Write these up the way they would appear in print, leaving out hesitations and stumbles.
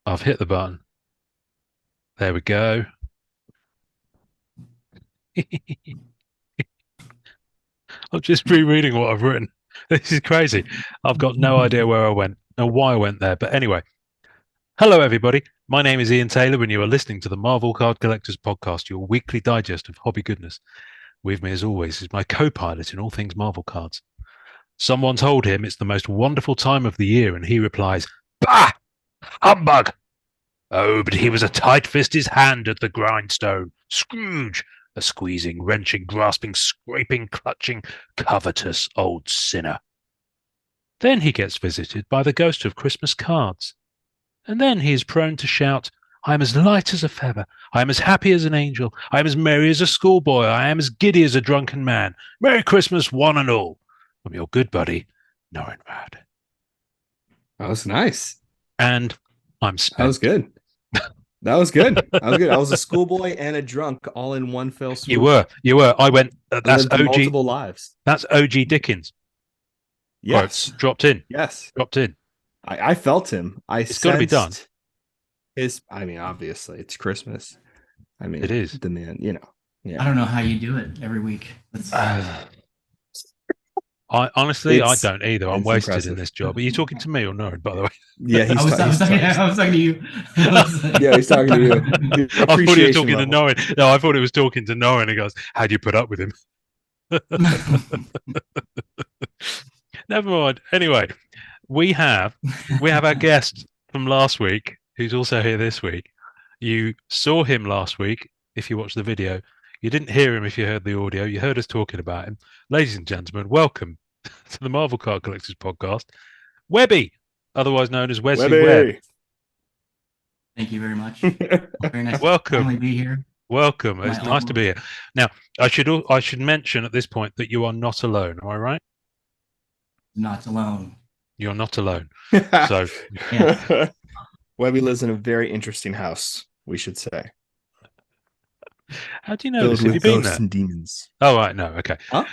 I've hit the button. There we go. I'm just rereading what I've written. This is crazy. I've got no idea where I went or why I went there. But anyway, hello, everybody. My name is Ian Taylor, and you are listening to the Marvel Card Collectors Podcast, your weekly digest of hobby goodness. With me, as always, is my co pilot in all things Marvel cards. Someone told him it's the most wonderful time of the year, and he replies, Bah! Humbug! Oh, but he was a tight-fisted hand at the grindstone. Scrooge, a squeezing, wrenching, grasping, scraping, clutching, covetous old sinner. Then he gets visited by the ghost of Christmas cards. And then he is prone to shout, I am as light as a feather. I am as happy as an angel. I am as merry as a schoolboy. I am as giddy as a drunken man. Merry Christmas, one and all. From your good buddy, Norrin. That was nice. And I'm spent. That was good. That was good. That was good. I was a schoolboy and a drunk all in one fell swoop. You were. I went. That's OG. Multiple lives. That's OG Dickens. Yes. Quotes. Dropped in. Yes. Dropped in. I felt him. It's got to be done. Obviously, it's Christmas. It is. The man, Yeah. I don't know how you do it every week. I honestly, I don't either. I'm wasted impressive. in this job. Are you talking to me or no? By the way, yeah, I was talking to you. Yeah, he's talking to you. I thought he was talking to Norrin. No, I thought he was talking to Norrin. He goes, "How do you put up with him?" Never mind. Anyway, we have our guest from last week, who's also here this week. You saw him last week if you watched the video. You didn't hear him if you heard the audio. You heard us talking about him. Ladies and gentlemen, welcome to the Marvel Card Collectors Podcast. Webby, otherwise known as Wesley Webb. Thank you very much. Very nice welcome. To be here. Welcome. It's nice to be here. Now, I should mention at this point that you are not alone. Am I right? Not alone. You're not alone. So, yeah. Webby lives in a very interesting house, we should say. How do you know this? Have you been there? And demons. Oh, right. No. Okay. Huh?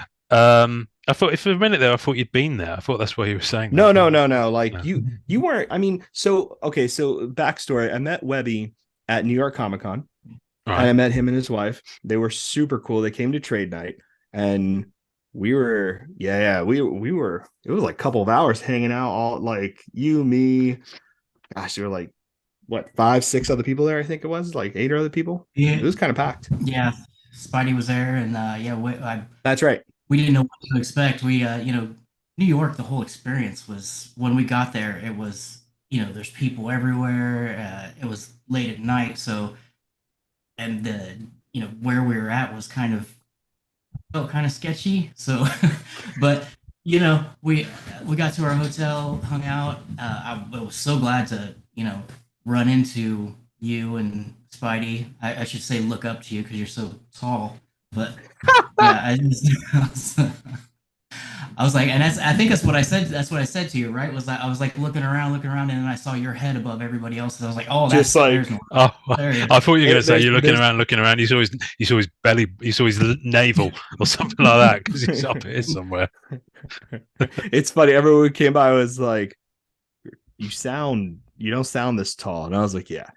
I thought for a minute there, I thought you'd been there. I thought that's why you were saying that. No. Like you weren't. I mean, so backstory. I met Webby at New York Comic Con, and I met him and his wife. They were super cool. They came to trade night, and we were, we were. It was like a couple of hours hanging out, all like you, me. Gosh, there were like what 5, 6 other people there. I think it was like 8 other people. Yeah, it was kind of packed. Yeah, Spidey was there, and that's right. We didn't know what to expect. We, New York, the whole experience was when we got there, it was, there's people everywhere. It was late at night. So, and where we were at was felt kind of sketchy. So, but, we got to our hotel, hung out. I was so glad to, run into you and Spidey. I should say look up to you because you're so tall. But yeah, I was like, and I think that's what I said. That's what I said to you, right? Was that I was like looking around, and then I saw your head above everybody else. And I was like, oh, that's just like, I thought you were going to say you're looking around. You saw his belly, you saw his navel or something like that because he's up here somewhere. It's funny. Everyone who came by was like, you don't sound this tall, and I was like, yeah,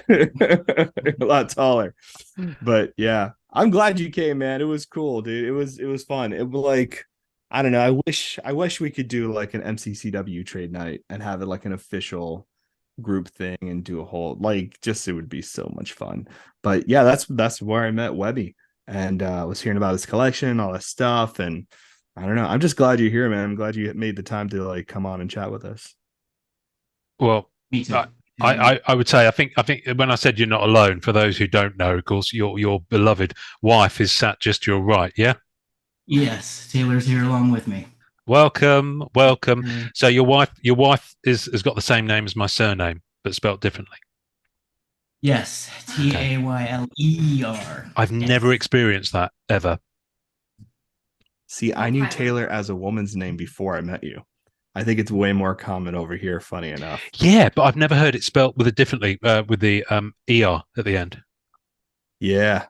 a lot taller. But yeah. I'm glad you came, man. It was cool, dude. It was fun. It was like, I don't know. I wish we could do like an MCCW trade night and have it like an official group thing and do a whole it would be so much fun. But yeah, that's where I met Webby and was hearing about his collection and all that stuff. And I don't know. I'm just glad you're here, man. I'm glad you made the time to come on and chat with us. Well, me too. I would say I think when I said you're not alone, for those who don't know, of course, your beloved wife is sat just to your right, yeah? Yes, Taylor's here along with me. Welcome. So your wife has got the same name as my surname, but spelled differently. Yes, Tayler. I've never experienced that ever. See, I knew Taylor as a woman's name before I met you. I think it's way more common over here, funny enough. Yeah, but I've never heard it spelled with the ER at the end. Yeah.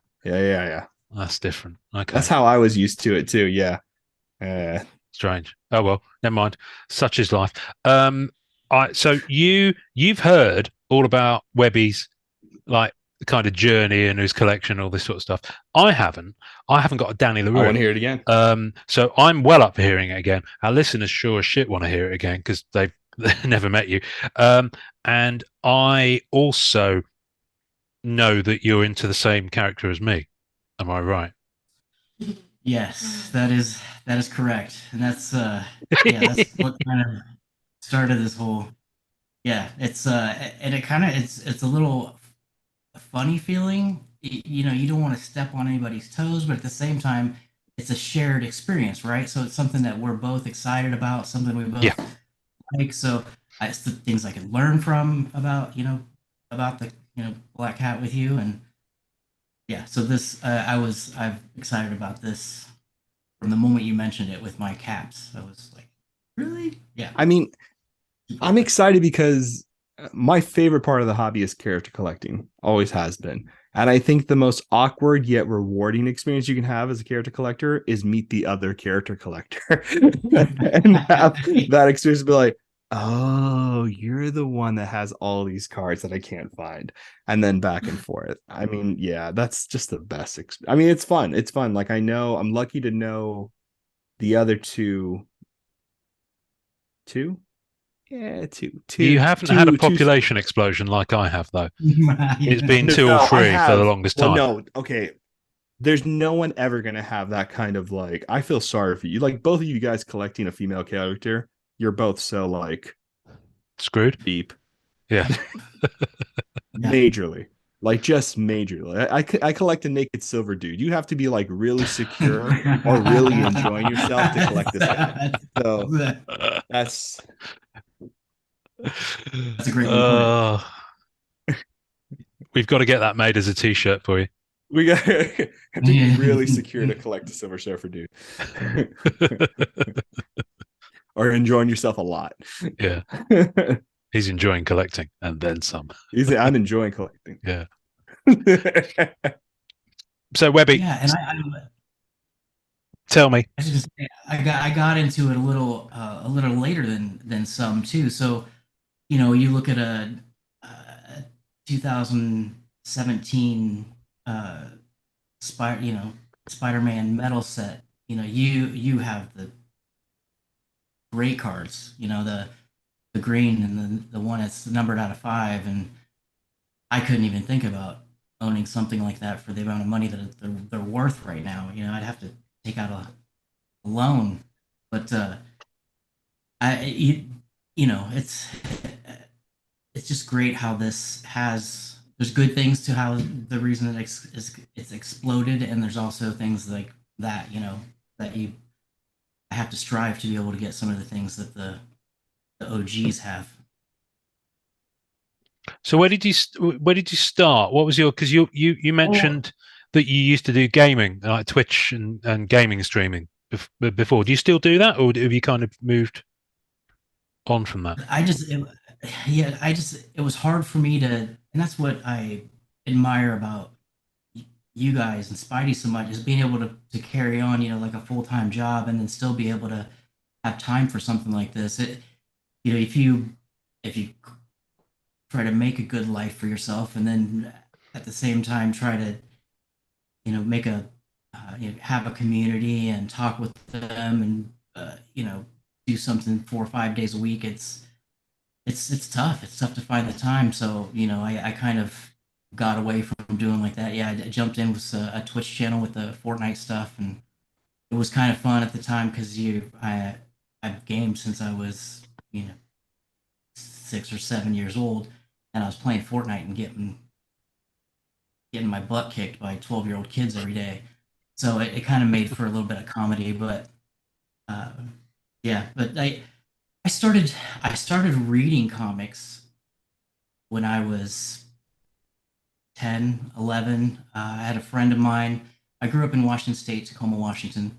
That's different. Okay. That's how I was used to it too, yeah. Strange. Oh well, never mind. Such is life. So you've heard all about Webby's like kind of journey and his collection, all this sort of stuff. I haven't. I haven't got a Danny I want LaRue. to hear it again. So I'm well up for hearing it again. Our listeners sure as shit want to hear it again because they've never met you. And I also know that you're into the same character as me. Am I right? Yes, that is correct, and that's what kind of started this whole. Yeah, it's and it kind of it's a little funny feeling. You know, you don't want to step on anybody's toes, but at the same time, it's a shared experience, right? So it's something that we're both excited about, something we Yeah. both like. So it's the things I can learn from about the Black Hat with you, and yeah. So this I'm excited about this from the moment you mentioned it with my caps. I was like, really? Yeah. I mean, I'm excited because my favorite part of the hobby is character collecting, always has been. And I think the most awkward yet rewarding experience you can have as a character collector is meet the other character collector and have that experience be like, oh, you're the one that has all these cards that I can't find. And then back and forth. I mean, yeah, that's just the best. I mean, it's fun. It's fun. Like, I know I'm lucky to know the other two. Two? Yeah, You haven't had a population explosion like I have, though. It's been two or three for the longest time. No, okay. There's no one ever gonna have that kind of like. I feel sorry for you. Like both of you guys collecting a female character, you're both so like screwed. Deep. Yeah. Majorly. Like just majorly. I collect a naked silver dude. You have to be like really secure or really enjoying yourself to collect this guy. So that's a great way. We've got to get that made as a t-shirt for you. We got to be really secure to collect a silver surfer dude. Or enjoying yourself a lot. Yeah. He's enjoying collecting and then some. I'm enjoying collecting. Yeah. So Webby. Yeah, and tell me. I got into it a little later than some too. So, you know, you look at a 2017 Spider-Man metal set. You know, you have the great cards. You know, the green and the one that's numbered out of 5, and I couldn't even think about owning something like that for the amount of money that they're worth right now. You know, I'd have to take out a loan, but you know, it's just great how this has. There's good things to how the reason it's exploded, and there's also things like that. You know, that I have to strive to be able to get some of the things that the OGs have. So where did you start? What was your, because you mentioned that you used to do gaming, like Twitch and gaming streaming before. Do you still do that, or have you kind of moved on from that? It was hard for me to, and that's what I admire about you guys and Spidey so much, is being able to carry on, you know, like a full-time job, and then still be able to have time for something like this. You know, if you try to make a good life for yourself, and then at the same time try to, you know, make have a community and talk with them, and you know, do something 4 or 5 days a week. It's tough. It's tough to find the time. So, you know, I kind of got away from doing like that. Yeah, I jumped in with a Twitch channel with the Fortnite stuff, and it was kind of fun at the time because I've gamed since I was, you know, 6 or 7 years old, and I was playing Fortnite and getting my butt kicked by 12-year-old kids every day. So it kind of made for a little bit of comedy, but yeah. But I started reading comics when I was 10, 11. I had a friend of mine. I grew up in Washington State, Tacoma, Washington,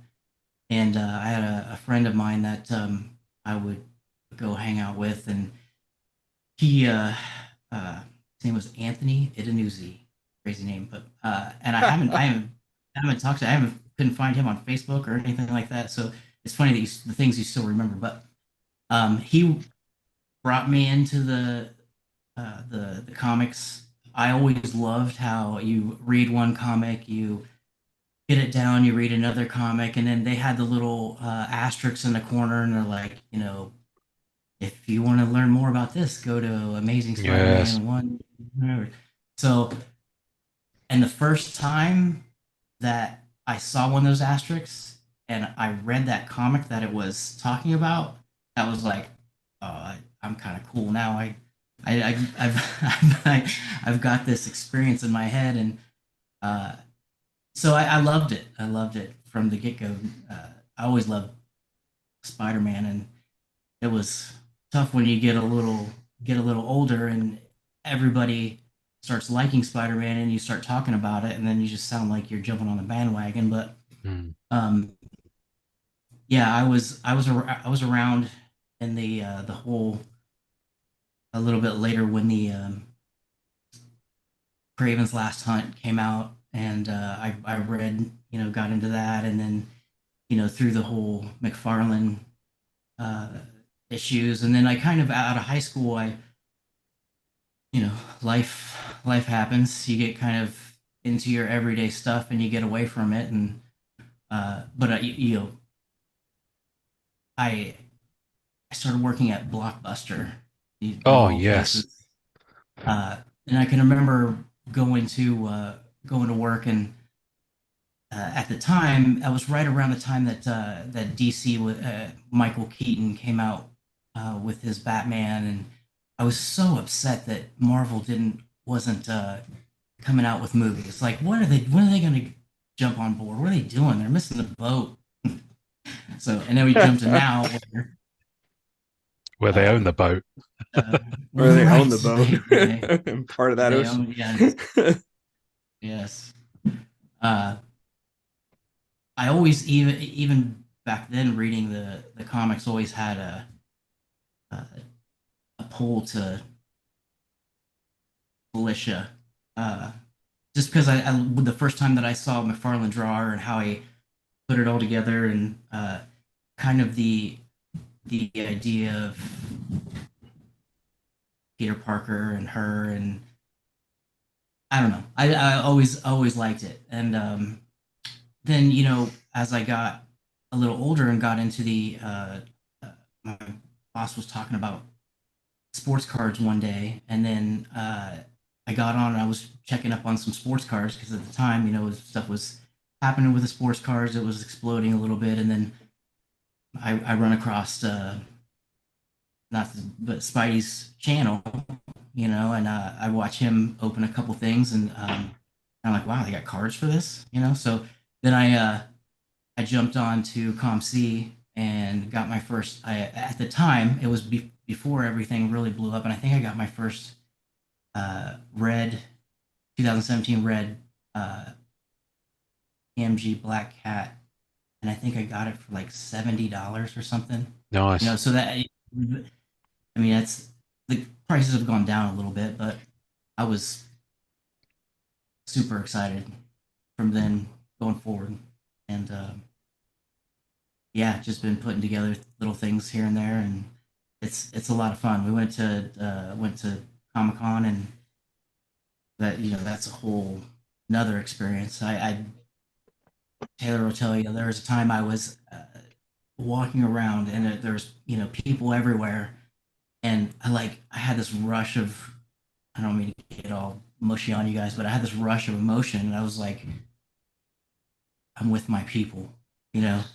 and I had a friend of mine that I would go hang out with, and he his name was Anthony Idanuzzi, crazy name, but and I haven't talked to, couldn't find him on Facebook or anything like that. So it's funny that the things you still remember, but he brought me into the the comics. I always loved how you read one comic, you get it down, you read another comic, and then they had the little asterisks in the corner, and they're like, if you want to learn more about this, go to Amazing Yes. Spider-Man 1. Whatever. So, and the first time that I saw one of those asterisks and I read that comic that it was talking about, that was like, oh, I'm kind of cool now. I've got this experience in my head, and uh, so I loved it. I loved it from the get go. I always loved Spider-Man, and it was tough when you get a little older and everybody starts liking Spider-Man and you start talking about it, and then you just sound like you're jumping on the bandwagon. But Mm. yeah, I was around in the whole a little bit later when the Craven's Last Hunt came out, and I read, got into that, and then through the whole McFarlane uh, issues, and then I kind of out of high school, you know, life happens. You get kind of into your everyday stuff, and you get away from it, and but I I started working at Blockbuster, of Oh, all yes. places, and I can remember going to going to work, and at the time, I was right around the time that that DC with Michael Keaton came out with his Batman, and I was so upset that Marvel didn't wasn't coming out with movies. Like, what are they? When are they going to jump on board? What are they doing? They're missing the boat. So, and then we jumped to now, Where they uh, own the boat. Where they own right? the boat. And part of that They ocean. own, yes, yes. Uh, I always even back then reading the comics always had a, a pull to Felicia, uh, just because the first time that I saw McFarlane draw her and how he put it all together, and kind of the idea of Peter Parker and her, and I don't know, I always liked it, and then as I got a little older and got into my boss was talking about sports cards one day, and then I got on and I was checking up on some sports cards because at the time, stuff was happening with the sports cards. It was exploding a little bit, and then I run across not the, but Spidey's channel, and I watch him open a couple things, and I'm like, wow, they got cards for this, So then I jumped on to ComC and got my first. At the time it was before everything really blew up, and I think I got my first red 2017 red uh, AMG Black Cat, and I think I got it for like $70 or something. Nice. So that I mean that's the prices have gone down a little bit, but I was super excited from then going forward, and yeah, just been putting together little things here and there, and it's a lot of fun. We went to Comic Con, and that that's a whole another experience. I Taylor will tell you there was a time I was walking around, and there's people everywhere, and I had this rush of, I don't mean to get all mushy on you guys, but I had this rush of emotion, and I was like, I'm with my people.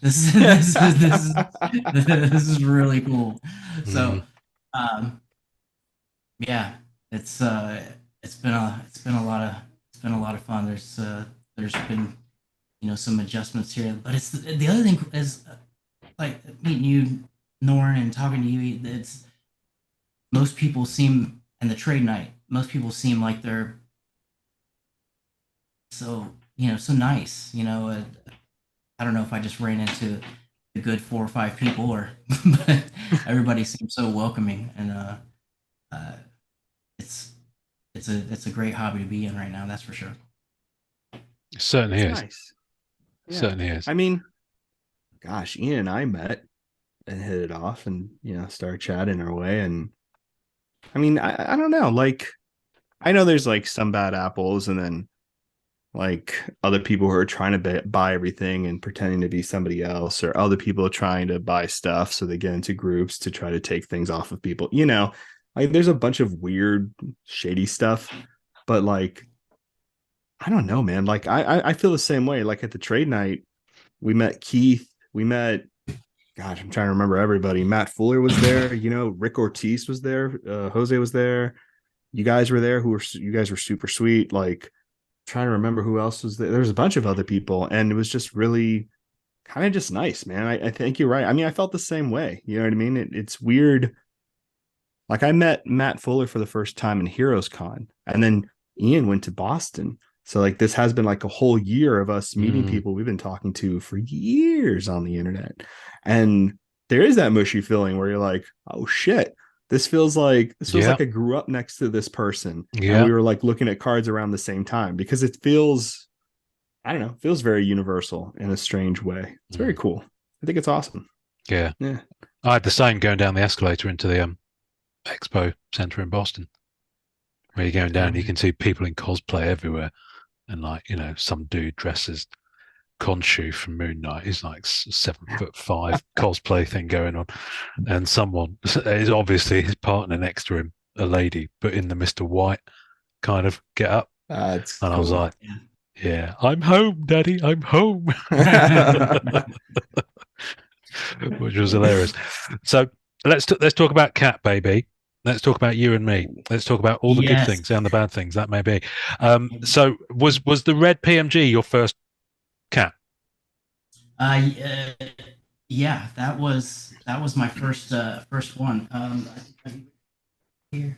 This is really cool. So, Mm. um, yeah, it's it's been a lot of fun. There's been some adjustments here, but it's the other thing is like meeting you, Norrin, and talking to you. It's most people seem, and the trade night, most people seem like they're so so nice. I don't know if I just ran into a good 4 or 5 people, or but everybody seems so welcoming, and uh, it's it's a great hobby to be in right now. That's for sure. It certainly That's is. nice. Yeah. Certainly is. I mean, gosh, Ian and I met and hit it off, and started chatting our way, and I mean, I don't know. Like, I know there's like some bad apples, and then like other people who are trying to buy everything and pretending to be somebody else, or other people trying to buy stuff so they get into groups to try to take things off of people. Like there's a bunch of weird, shady stuff, but like I don't know, man. Like I feel the same way. Like at the trade night, we met Keith, we met. Gosh, I'm trying to remember everybody. Matt Fuller was there. Rick Ortiz was there. Jose was there. You guys were there. You guys were super sweet. Like trying to remember who else was there. There was a bunch of other people, and it was just really kind of just nice, man. I think you're right. I mean, I felt the same way. You know what I mean? It's weird. Like I met Matt Fuller for the first time in Heroes Con, and then Ian went to Boston. So like this has been like a whole year of us meeting people we've been talking to for years on the internet. And there is that mushy feeling where you're like, oh shit, this feels like I grew up next to this person. And we were like looking at cards around the same time, because it feels, I don't know, feels very universal in a strange way. It's very cool. I think it's awesome. Yeah. Yeah. I had the same going down the escalator into the expo center in Boston, where you're going down, you can see people in cosplay everywhere. And like, some dude dresses Khonshu from Moon Knight. He's like 7'5" cosplay thing going on. And someone is obviously his partner next to him, a lady, but in the Mr. White kind of get up. And Cool. I was like, yeah, I'm home, Daddy. I'm home. Which was hilarious. So let's talk about Cat Baby. Let's talk about you and me. Let's talk about all the good things and the bad things that may be. So was the red PMG your first cat? Yeah, that was my first one. Here.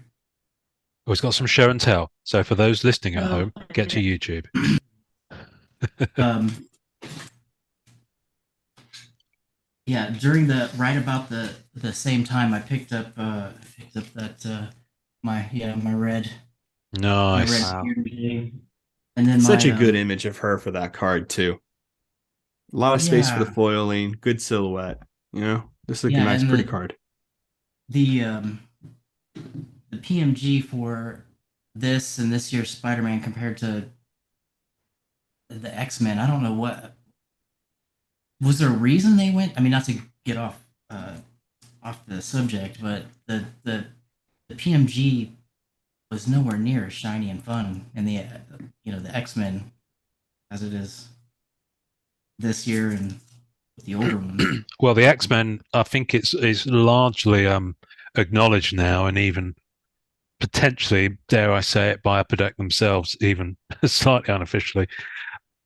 Oh, it's got some show and tell. So for those listening at home, get to YouTube. Yeah, right about the same time I picked up that my red. Nice. Wow. And then such a good image of her for that card too. A lot of space for the foiling, good silhouette. Just like a nice, pretty card. The PMG for this and this year's Spider-Man compared to the X-Men, I don't know what was there a reason they went. I mean, not to get off the subject, but the PMG was nowhere near as shiny and fun in the the X-Men as it is this year and the older one. Well, the X-Men, I think it's largely acknowledged now, and even potentially, dare I say it, by Upper Deck themselves, even slightly unofficially,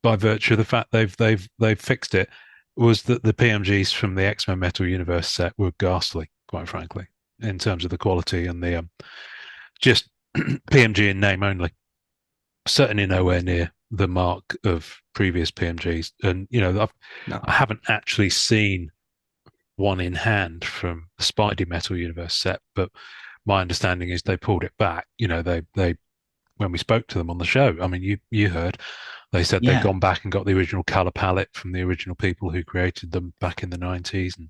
by virtue of the fact they've fixed it, was that the PMGs from the X-Men Metal Universe set were ghastly, quite frankly, in terms of the quality and the just PMG in name only. Certainly nowhere near the mark of previous PMGs. And, I haven't actually seen one in hand from the Spidey Metal Universe set, but my understanding is they pulled it back. They when we spoke to them on the show, I mean, you heard, they said they'd gone back and got the original color palette from the original people who created them back in the 90s. And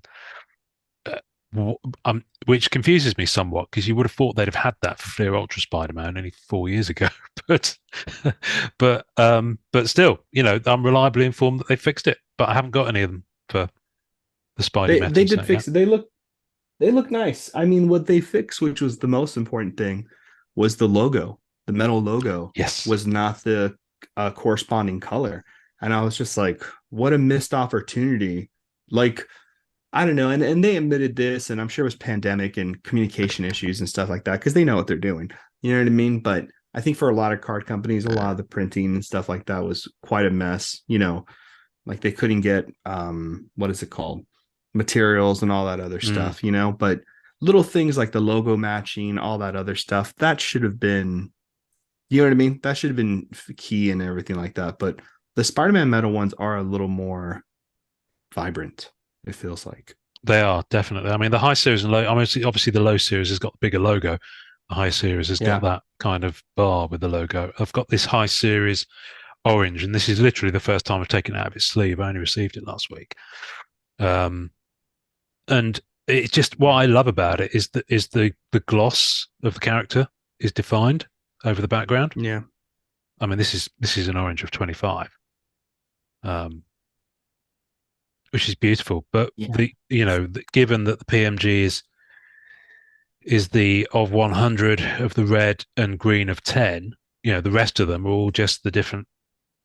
which confuses me somewhat, because you would have thought they'd have had that for Fear Ultra Spider-Man only 4 years ago, but still, I'm reliably informed that they fixed it, but I haven't got any of them for the Spider-Man. They did fix it. They look nice. I mean, what they fixed, which was the most important thing, was the logo. The metal logo was not the corresponding color, and I was just like, what a missed opportunity. Like, I don't know. And they admitted this, and I'm sure it was pandemic and communication issues and stuff like that, because they know what they're doing. You know what I mean? But I think for a lot of card companies, a lot of the printing and stuff like that was quite a mess. Like they couldn't get what is it called? Materials and all that other stuff, but little things like the logo matching, all that other stuff, that should have been, you know what I mean? That should have been key and everything like that. But the Spider-Man metal ones are a little more vibrant. It feels like they are, definitely. I mean, the high series and low, I mean, obviously the low series has got the bigger logo. The high series has got that kind of bar with the logo. I've got this high series orange, and this is literally the first time I've taken it out of its sleeve. I only received it last week. And it's just what I love about it is the gloss of the character is defined over the background. Yeah. I mean, this is an orange of 25, um, which is beautiful. But Yeah. the given that the PMG is the of 100 of the red and green of 10, the rest of them are all just the different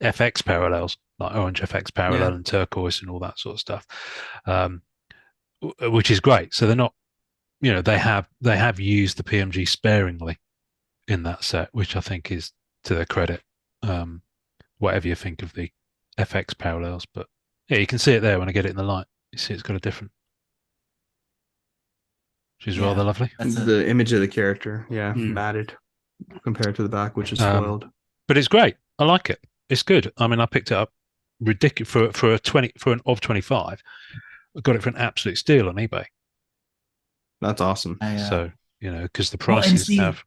FX parallels, like orange FX parallel Yeah. and turquoise and all that sort of stuff, um, which is great. So they're not, they have used the PMG sparingly in that set, which I think is to their credit. Um, Whatever you think of the FX parallels, but yeah, you can see it there when I get it in the light. You see, it's got a different, which is rather Yeah. lovely. That's a The image of the character, yeah, Mm. matted compared to the back, which is Um, foiled. but it's great. I like it. It's good. I mean, I picked it up ridiculous for a 20 for an of 25. I got it for an absolute steal on eBay. That's awesome. I So because the well, and prices see, have.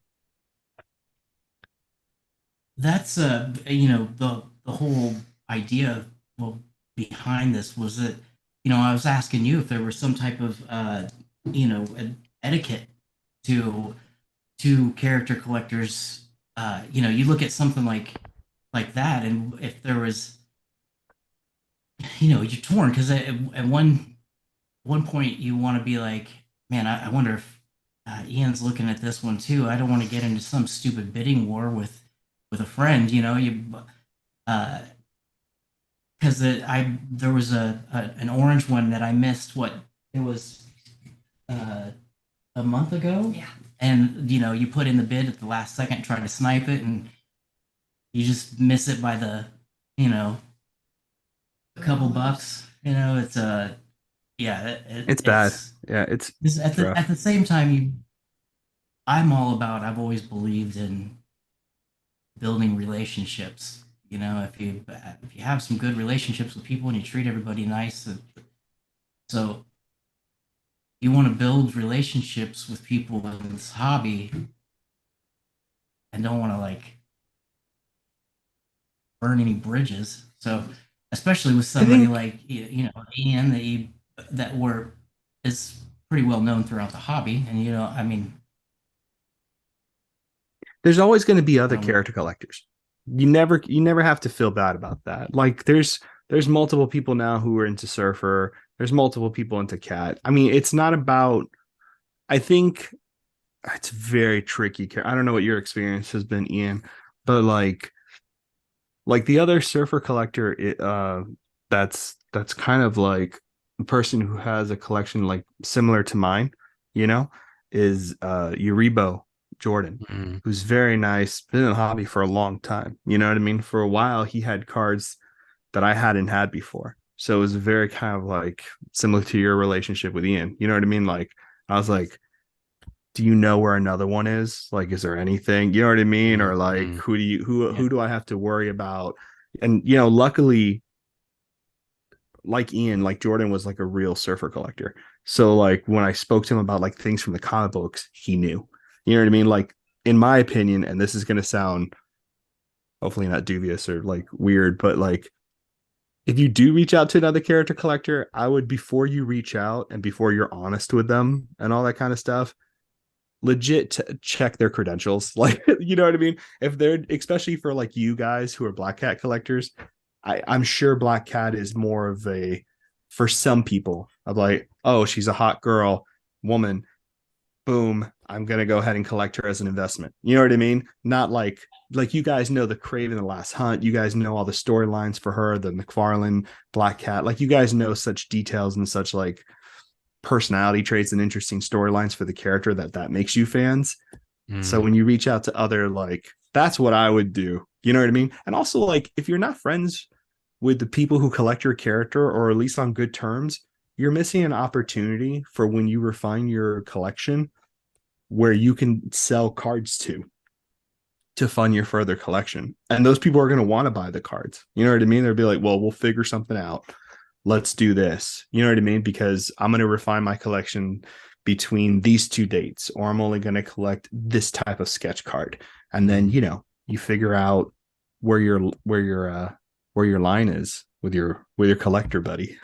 that's the whole idea well behind this was that I was asking you if there was some type of etiquette to character collectors. You look at something like that, and if there was, you're torn because at one point you want to be like, man, I wonder if Ian's looking at this one too. I don't want to get into some stupid bidding war with a friend. Uh, because there was an orange one that I missed. What it was a month ago. Yeah. And you put in the bid at the last second, trying to snipe it, and you just miss it by a couple bucks. It's yeah, It's bad. Yeah, it's rough. at the same time, I'm all about. I've always believed in building relationships. If you have some good relationships with people and you treat everybody nice, so you want to build relationships with people in this hobby and don't want to burn any bridges. So especially with somebody like Ian that is pretty well known throughout the hobby, and I mean, there's always going to be other Um, character collectors. You never have to feel bad about that. Like there's multiple people now who are into Surfer. There's multiple people into Cat. I mean, it's not about. I think it's very tricky. I don't know what your experience has been, Ian, but like the other Surfer collector, that's kind of like a person who has a collection like similar to mine, is Uribo Jordan, Mm, who's very nice, been in the hobby for a long time. You know what I mean? For a while, he had cards that I hadn't had before. So it was very kind of like similar to your relationship with Ian. You know what I mean? Like I was like, do you know where another one is? Like, is there anything? You know what I mean? Or like, mm. who do I have to worry about? And luckily, like Ian, like Jordan was like a real Surfer collector. So like when I spoke to him about like things from the comic books, he knew. You know what I mean? Like in my opinion, and this is gonna sound hopefully not dubious or like weird, but like if you do reach out to another character collector, I would, before you reach out and before you're honest with them and all that kind of stuff, legit check their credentials. Like, you know what I mean? If they're, especially for like you guys who are Black Cat collectors, I'm sure Black Cat is more of a, for some people, of like, oh, she's a hot girl, woman, boom, I'm gonna go ahead and collect her as an investment. You know what I mean? Not like you guys know the Craven the Last Hunt. You guys know all the storylines for her, the McFarlane Black Cat. Like you guys know such details and such like personality traits and interesting storylines for the character that makes you fans. So when you reach out to other, like, that's what I would do. You know what I mean? And also, like, if you're not friends with the people who collect your character, or at least on good terms, you're missing an opportunity for when you refine your collection where you can sell cards to fund your further collection. And those people are going to want to buy the cards. You know what I mean? They'll be like, well, we'll figure something out. Let's do this. You know what I mean? Because I'm going to refine my collection between these two dates, or I'm only going to collect this type of sketch card. And then, you figure out where your line is with your collector buddy.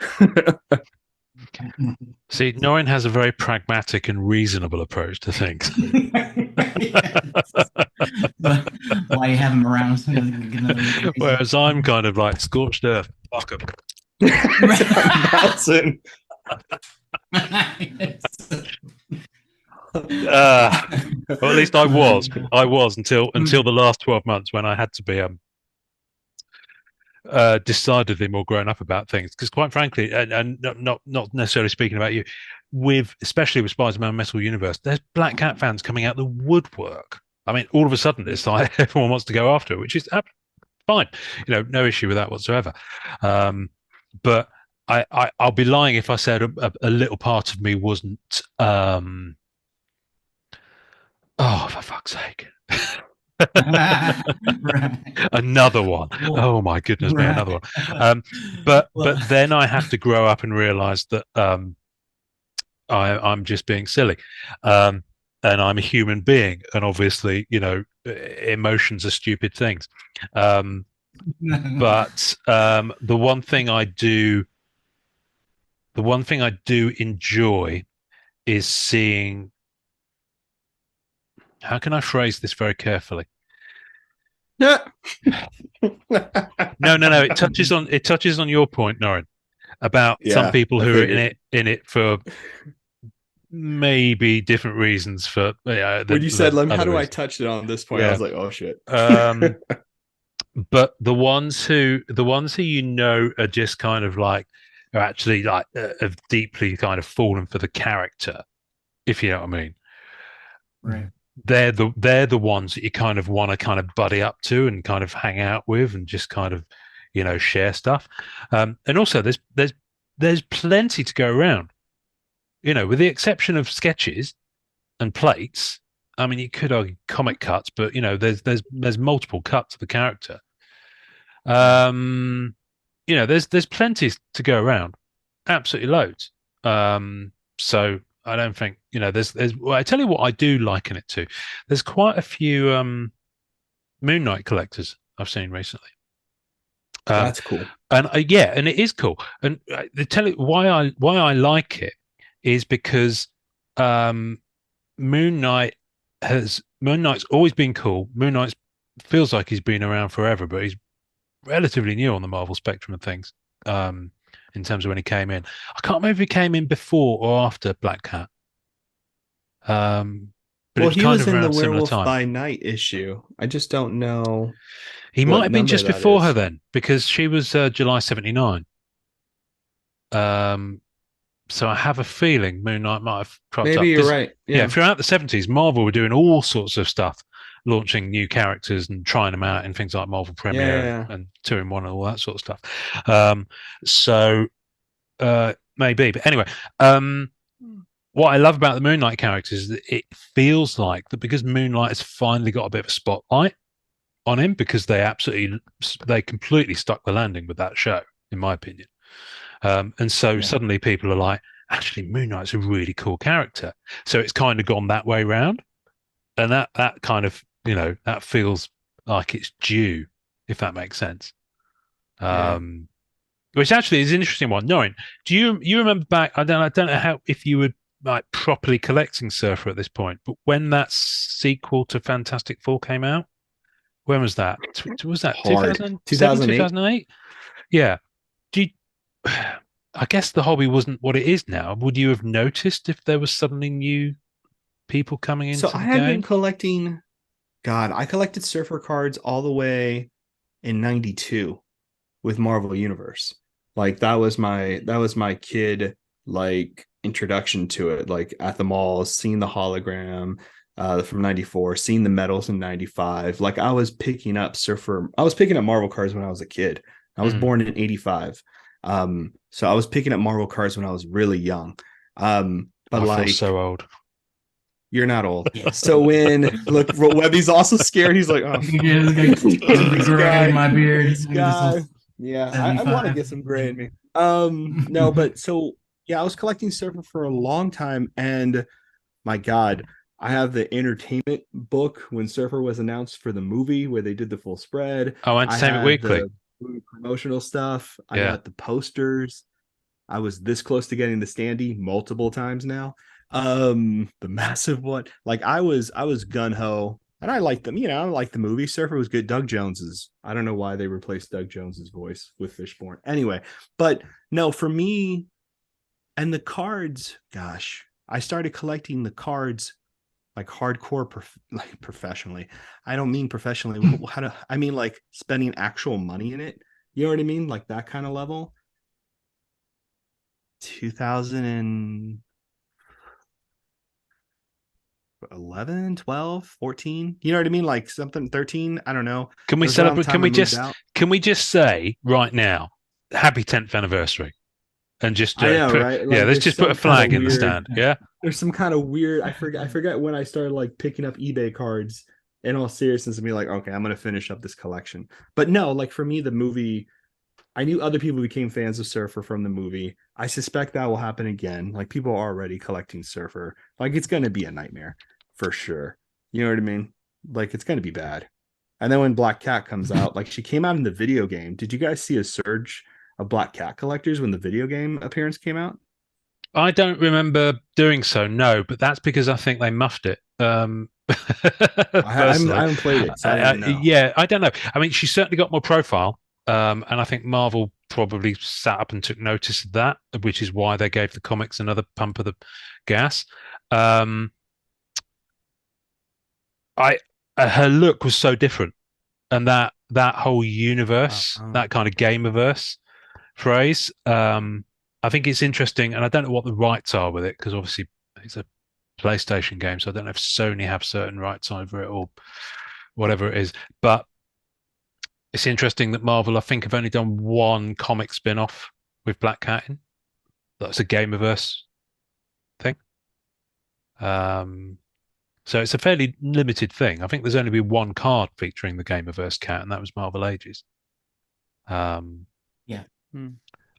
See, Norrin has a very pragmatic and reasonable approach to things. But why you have him around? So another reason. Whereas I'm kind of like scorched earth. Fuck 'em. Bouncing. Or at least I was. I was until the last 12 months when I had to be decidedly more grown up about things. Because quite frankly, and not necessarily speaking about you, especially with Spider-Man Metal Universe, there's Black Cat fans coming out the woodwork. I mean, all of a sudden, it's like everyone wants to go after it, which is fine. You know, no issue with that whatsoever. But I'll be lying if I said a little part of me wasn't. Oh, for fuck's sake. Right. Another one. Oh my goodness me, another one. But then I have to grow up and realize that I'm just being silly. And I'm a human being, and obviously, you know, emotions are stupid things. But the one thing I do enjoy is seeing. How can I phrase this very carefully? No. It touches on your point, Norrin, about some people who are in it for maybe different reasons. For when you said, "How do I touch it on this point?" I was like, "Oh shit." But the ones who you know are just kind of like are actually like have deeply kind of fallen for the character, if you know what I mean. Right. They're the ones that you kind of want to kind of buddy up to and kind of hang out with and just kind of, you know, share stuff. And also there's plenty to go around. You know, with the exception of sketches and plates. I mean, you could argue comic cuts, but you know, there's multiple cuts of the character. You know, there's plenty to go around, absolutely loads. So I don't think, you know, there's well, I tell you what I do liken it to. There's quite a few Moon Knight collectors I've seen recently. That's cool. And yeah, and it is cool. And they tell you why I like it is because Moon Knight's always been cool. Moon Knight feels like he's been around forever, but he's relatively new on the Marvel spectrum of things. In terms of when he came in, I can't remember if he came in before or after Black Cat. But well, it he was in the around Werewolf time. by Night issue. I just don't know. He might have been just before her then, because she was July 79. So I have a feeling Moon Knight might have cropped up. Maybe you're right. Yeah, throughout the 70s, Marvel were doing all sorts of stuff, launching new characters and trying them out in things like Marvel Premiere and 2-in-1 and all that sort of stuff. So maybe. But anyway, what I love about the Moon Knight characters is that it feels like that because Moon Knight has finally got a bit of a spotlight on him because they completely stuck the landing with that show, in my opinion. And so suddenly people are like, actually, Moon Knight's a really cool character. So it's kind of gone that way round. And that kind of, you know, that feels like it's due, if that makes sense. Which actually is an interesting one. Norrin, do you remember back? I don't know how if you were like properly collecting Surfer at this point, but when that sequel to Fantastic Four came out, when was that? Was that 2007, 2008? Yeah. I guess the hobby wasn't what it is now. Would you have noticed if there was suddenly new people coming into the game? So I had been collecting. God, I collected Surfer cards all the way in '92 with Marvel Universe. Like that was my kid like introduction to it. Like at the malls, seeing the hologram from '94, seeing the medals in '95. Like I was picking up Marvel cards when I was a kid. I was born in '85. So I was picking up Marvel cards when I was really young. But I feel so old. You're not old. So when look, Webby's also scared. He's like, oh, gray in my beard. I want to get some gray in me. No, but so yeah, I was collecting Surfer for a long time, and my God, I have the entertainment book when Surfer was announced for the movie where they did the full spread. Oh, Entertainment Weekly. Promotional stuff. I got the posters. I was this close to getting the standee multiple times now. The massive one, like I was gun-ho, and I liked them, I like the movie. Surfer was good. Doug Jones's, I don't know why they replaced Doug Jones's voice with Fishborn. Anyway, but no, for me, and the cards, gosh, I started collecting the cards like hardcore, like professionally. I don't mean professionally. I mean like spending actual money in it. You know what I mean? Like that kind of level. 2011, 12, 14. You know what I mean? Like something 13. I don't know. Can we It was around celebrate? the time I moved out. Can we just say right now, happy 10th anniversary, and just I know, right? Like, let's just put a flag in the weird, stand. Yeah. There's some kind of weird. I forget when I started like picking up eBay cards. In all seriousness, and be like, okay, I'm gonna finish up this collection. But no, like for me, the movie, I knew other people became fans of Surfer from the movie. I suspect that will happen again. Like people are already collecting Surfer. Like it's gonna be a nightmare for sure. You know what I mean? Like it's gonna be bad. And then when Black Cat comes out, like she came out in the video game. Did you guys see a surge of Black Cat collectors when the video game appearance came out? I don't remember doing so, no, but that's because I think they muffed it. I Personally, haven't played it, so I don't know. yeah, I don't know. I mean, she certainly got more profile, and I think Marvel probably sat up and took notice of that, which is why they gave the comics another pump of the gas. Her look was so different, and that whole universe, that kind of gamerverse phrase. I think it's interesting, and I don't know what the rights are with it because obviously it's a PlayStation game, so I don't know if Sony have certain rights over it or whatever it is. But it's interesting that Marvel, I think, have only done one comic spin-off with Black Cat in. That's a Gamerverse thing. So it's a fairly limited thing. I think there's only been one card featuring the Gamerverse cat, and that was Marvel Ages. Yeah.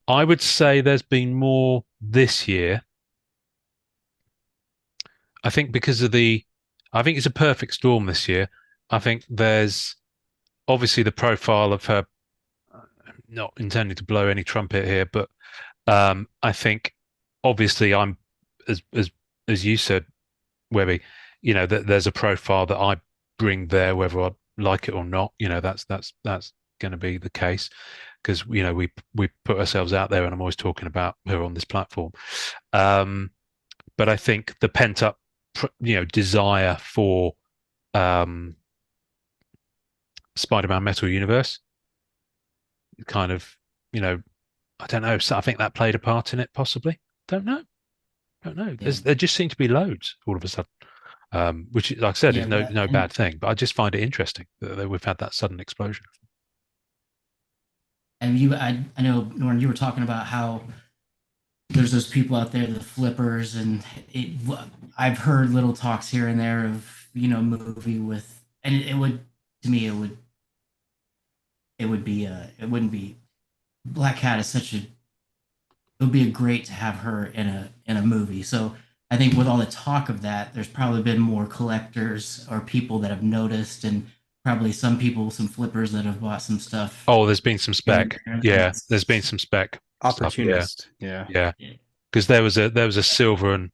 I would say there's been more this year. I think because of I think it's a perfect storm this year. I think there's obviously the profile of her, not intending to blow any trumpet here, but I think obviously I'm, as you said, Webby, that there's a profile that I bring there, whether I like it or not. That's going to be the case because we put ourselves out there, and I'm always talking about her on this platform. But I think the pent up, desire for Spider-Man Metal Universe, kind of, I don't know. So I think that played a part in it, possibly. Don't know. Yeah. There just seem to be loads all of a sudden, which, like I said, is no bad thing. But I just find it interesting that we've had that sudden explosion. And I know, Norrin, you were talking about how there's those people out there, the flippers, and I've heard little talks here and there of movie with, and it would, to me, it wouldn't be, Black Cat is such a, it would be great to have her in a movie. So I think with all the talk of that, there's probably been more collectors or people that have noticed, and probably some flippers that have bought some stuff. Oh, there's been some spec. Yeah, there's been some spec. Opportunist. Stuff, yeah. Because there was a silver and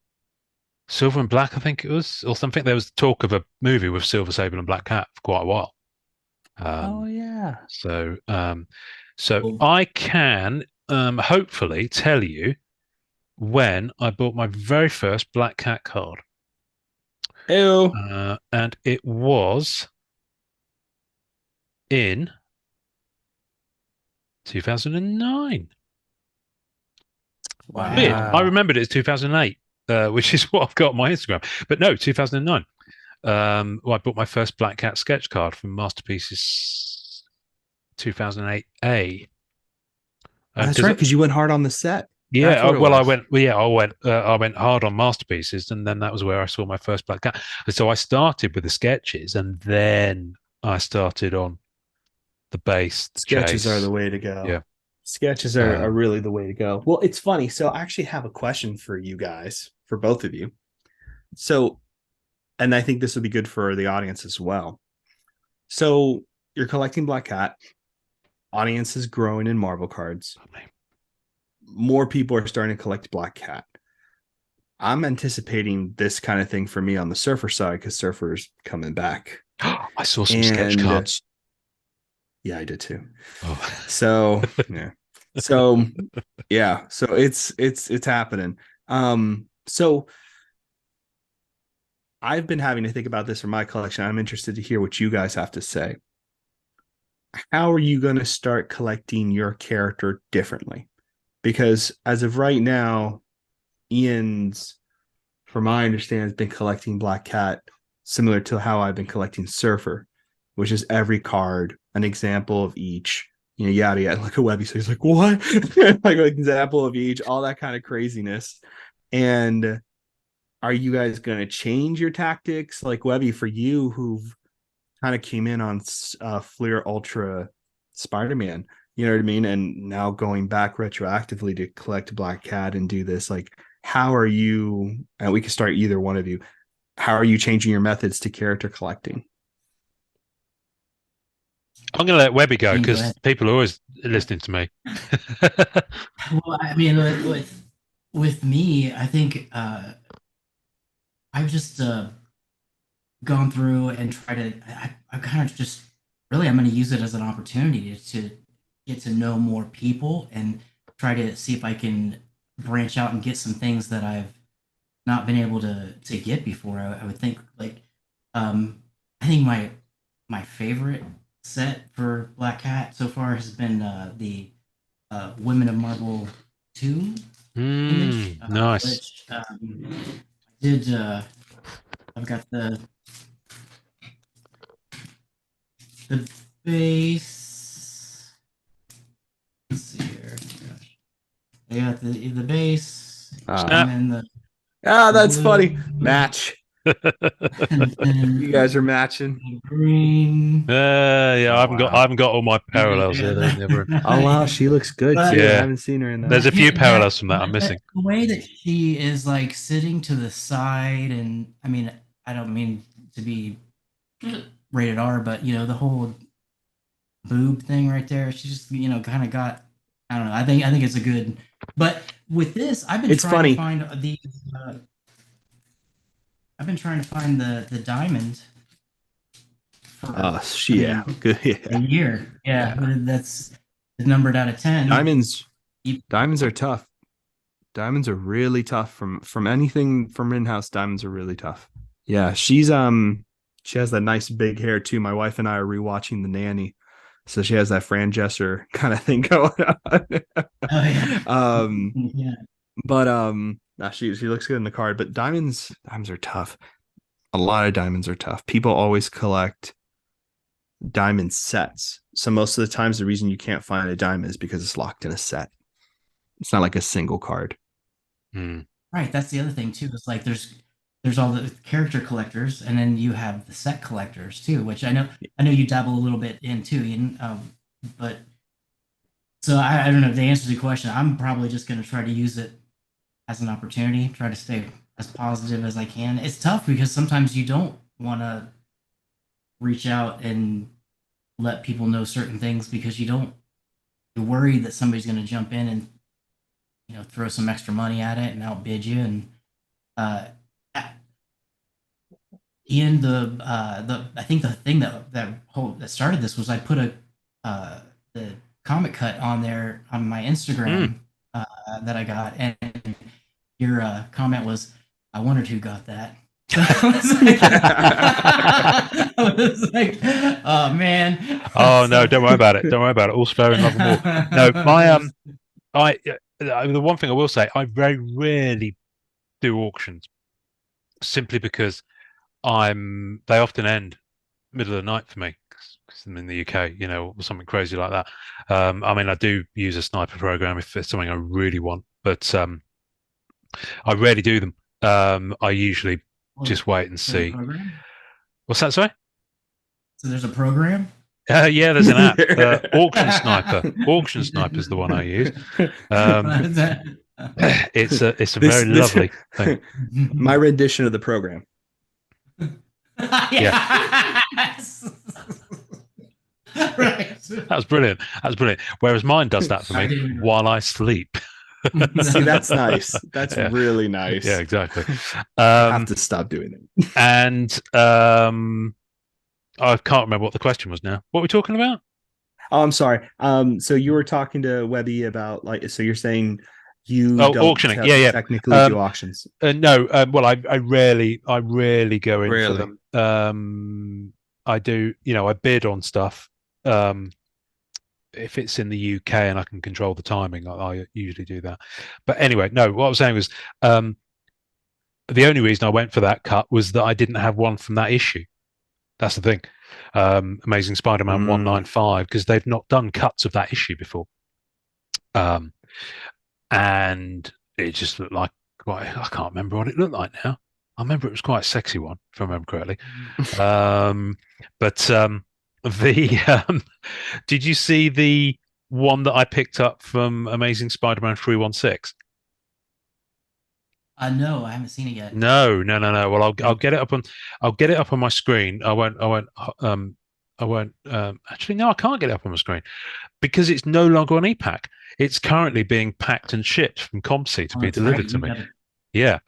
black, I think it was, or something. There was talk of a movie with Silver Sable and Black Cat for quite a while. Oh yeah. So I can hopefully tell you when I bought my very first Black Cat card. Ew. And it was in 2009. Wow. Weird. I remembered it as 2008, which is what I've got on my Instagram. But no, 2009. I bought my first Black Cat sketch card from Masterpieces 2008A. That's right, because you went hard on the set. Yeah, I went hard on Masterpieces, and then that was where I saw my first Black Cat. And so I started with the sketches, and then I started on the base. Sketches are the way to go. Yeah, sketches are really the way to go. Well, it's funny. So I actually have a question for you guys, for both of you. So, and I think this would be good for the audience as well. So you're collecting Black Cat. Audience is growing in Marvel cards. more people are starting to collect black cat. I'm anticipating this kind of thing for me on the surfer side because surfer's coming back. I saw some sketch cards. Yeah, I did too. Oh. So yeah. So yeah, so it's happening. So I've been having to think about this for my collection. I'm interested to hear what you guys have to say. How are you going to start collecting your character differently? Because as of right now, Ian's, from my understanding, has been collecting Black Cat similar to how I've been collecting Surfer, which is every card, an example of each, yada yada. Look at Webby, so he's like, what? Like an example of each, all that kind of craziness. And are you guys going to change your tactics? Like Webby, for you, who've kind of came in on Fleer Ultra Spider-Man, you know what I mean? And now going back retroactively to collect Black Cat and do this, like, how are you, and we can start either one of you, how are you changing your methods to character collecting? I'm going to let Webby go Go because ahead. people are always listening to me. Well, I mean, with me, I think I've just gone through and tried to. I kind of just really, I'm going to use it as an opportunity to get to know more people and try to see if I can branch out and get some things that I've not been able to get before. I would think like I think my favorite set for Black Cat so far has been the Women of Marble 2 image, Nice. which I did. I've got the base. Let's see here. Gosh. I got the base, and then the that's blue, funny. Match. and then You guys are matching. green. Yeah, Oh, I haven't got all my parallels Yeah, here. Never. Oh wow, she looks good But- too. I Yeah. haven't seen her in that. There's a few parallels from that I'm missing. The way that she is like sitting to the side, and I mean, I don't mean to be rated R, but the whole boob thing right there. She just kind of got. I don't know. I think it's a good. But with this, I've been It's trying funny. to find the. I've been trying to find the diamond. Yeah, good. A Yeah. year. Yeah, that's numbered out of 10. Diamonds are tough. Diamonds are really tough from anything from in-house. Diamonds are really tough. Yeah, she has that nice big hair too. My wife and I are rewatching The Nanny, so she has that Fran Drescher kind of thing going on. Oh, yeah. Yeah. But she looks good in the card. But diamonds are tough. A lot of diamonds are tough. People always collect diamond sets. So most of the times the reason you can't find a diamond is because it's locked in a set. It's not like a single card. Right, that's the other thing too. It's like there's all the character collectors, and then you have the set collectors too, which I know you dabble a little bit in too. But so I don't know. To answer the question, I'm probably just going to try to use it as an opportunity. Try to stay as positive as I can. It's tough because sometimes you don't want to reach out and let people know certain things because you're worried that somebody's going to jump in and throw some extra money at it and outbid you. And Ian, I think the thing that started this was I put the comic cut on there on my Instagram that I got, and your comment was, "I wondered who got that." I was like, oh man. Oh no, don't worry about it. Don't worry about it. All's fair in love and war. No, the one thing I will say, I very rarely do auctions, simply because they often end middle of the night for me because I'm in the UK, or something crazy like that. I mean, I do use a sniper program if it's something I really want, but I rarely do them. I usually just wait and see. What's that, sorry? So there's a program? Yeah, there's an app. Auction Sniper. Auction Sniper is the one I use. It's a very lovely thing. My rendition of the program. Yeah. Right. That was brilliant. Whereas mine does that for me while I sleep. See, that's nice. That's Yeah. really nice. Yeah, exactly. I have to stop doing it. And I can't remember what the question was now. What are we talking about? Oh, I'm sorry. So you were talking to Webby about like, so you're saying you Oh, don't auctioning. Yeah, yeah. technically do auctions. No, well, I rarely go in for Really? them. I do, I bid on stuff. Um, if it's in the UK and I can control the timing, I usually do that. But anyway, no, what I was saying was, the only reason I went for that cut was that I didn't have one from that issue. That's the thing. Amazing Spider-Man 195, because they've not done cuts of that issue before. And it just looked like I can't remember what it looked like now. I remember it was quite a sexy one, if I remember correctly. But did you see the one that I picked up from Amazing Spider-Man 316? No, I haven't seen it yet. No. Well, I'll get it up on my screen. Actually, no, I can't get it up on my screen because it's no longer on ePack. It's currently being packed and shipped from Compsy to Oh, be that's delivered right. to me. Yeah.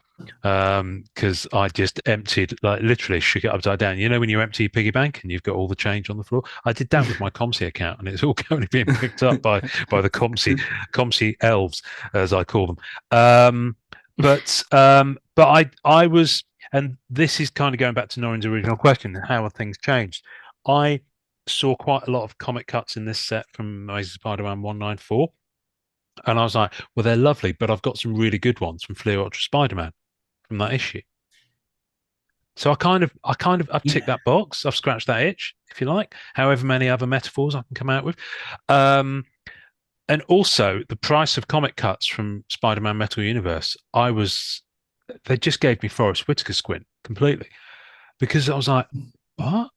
Because I just emptied, like literally shook it upside down. You know, when you empty your piggy bank and you've got all the change on the floor, I did that with my Compsy account, and it's all currently being picked up by the Compsy elves, as I call them. But I was, and this is kind of going back to Norrin's original question: how have things changed? I saw quite a lot of comic cuts in this set from Amazing Spider-Man 194, and I was like, well, they're lovely, but I've got some really good ones from Fleer Ultra Spider-Man from that issue. So I've ticked that box. I've scratched that itch, if you like. However many other metaphors I can come out with. And also the price of comic cuts from Spider-Man Metal Universe, they just gave me Forrest Whitaker squint completely, because I was like, what?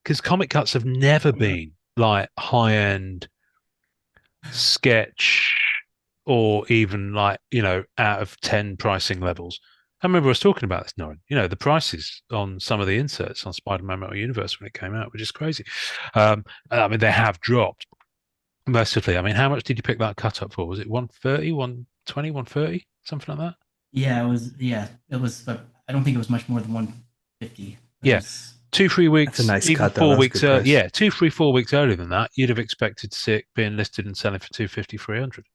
Because comic cuts have never been like high-end sketch or even like, out of 10 pricing levels. I remember I was talking about this, Norrin. The prices on some of the inserts on Spider-Man Metal Universe when it came out were just crazy. I mean, they have dropped mercifully. I mean, how much did you pick that cut up for? Was it 130, 120, 130, something like that? Yeah, it was. Yeah, it was. But I don't think it was much more than 150. Yeah. 2-3 weeks, That's a nice even cut, though. 4 weeks. That's a good price. Yeah, 2-3-4 weeks earlier than that, you'd have expected to see it being listed and selling for 250, 300.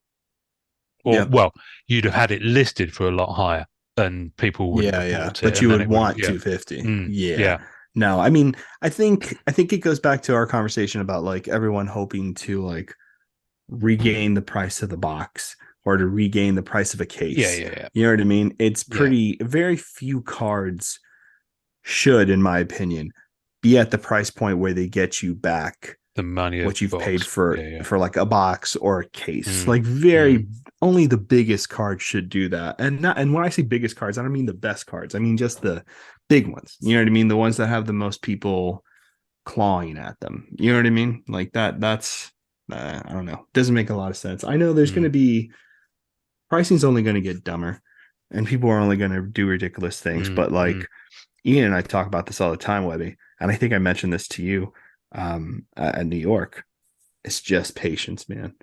Or Yep. well, you'd have had it listed for a lot higher, and people wouldn't have bought it. But you and then would it would have- want yeah. 250. Yeah. Yeah. No, I mean, I think it goes back to our conversation about like everyone hoping to like regain the price of the box or to regain the price of a case. Yeah. You know what I mean? It's very few cards should, in my opinion, be at the price point where they get you back The money what you've box. paid for Yeah. for like a box or a case. Mm. Like only the biggest cards should do that. And when I say biggest cards, I don't mean the best cards. I mean just the big ones. You know what I mean? The ones that have the most people clawing at them. You know what I mean? Like that's I don't know. Doesn't make a lot of sense. I know there's going to be pricing's only going to get dumber and people are only going to do ridiculous things, but like Ian and I talk about this all the time, Webby, and I think I mentioned this to you at New York. It's just patience, man.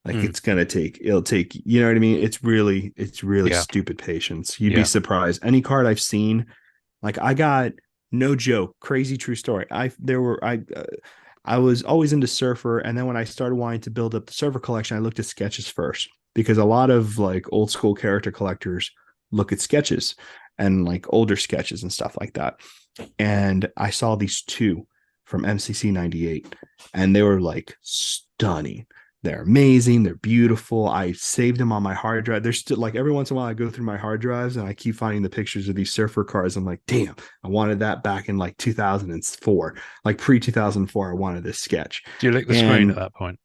Like it'll take, you know what I mean? It's really stupid patience. You'd be surprised. Any card I've seen, like I got, no joke, crazy true story. I was always into Surfer, and then when I started wanting to build up the Surfer collection, I looked at sketches first, because a lot of like old school character collectors look at sketches and like older sketches and stuff like that. And I saw these two from MCC 98, and they were like stunning. They're amazing. They're beautiful. I saved them on my hard drive. They're still like, every once in a while I go through my hard drives and I keep finding the pictures of these Surfer cards. I'm like, damn, I wanted that back in like 2004, like pre 2004. I wanted this sketch. Do you lick the screen at that point?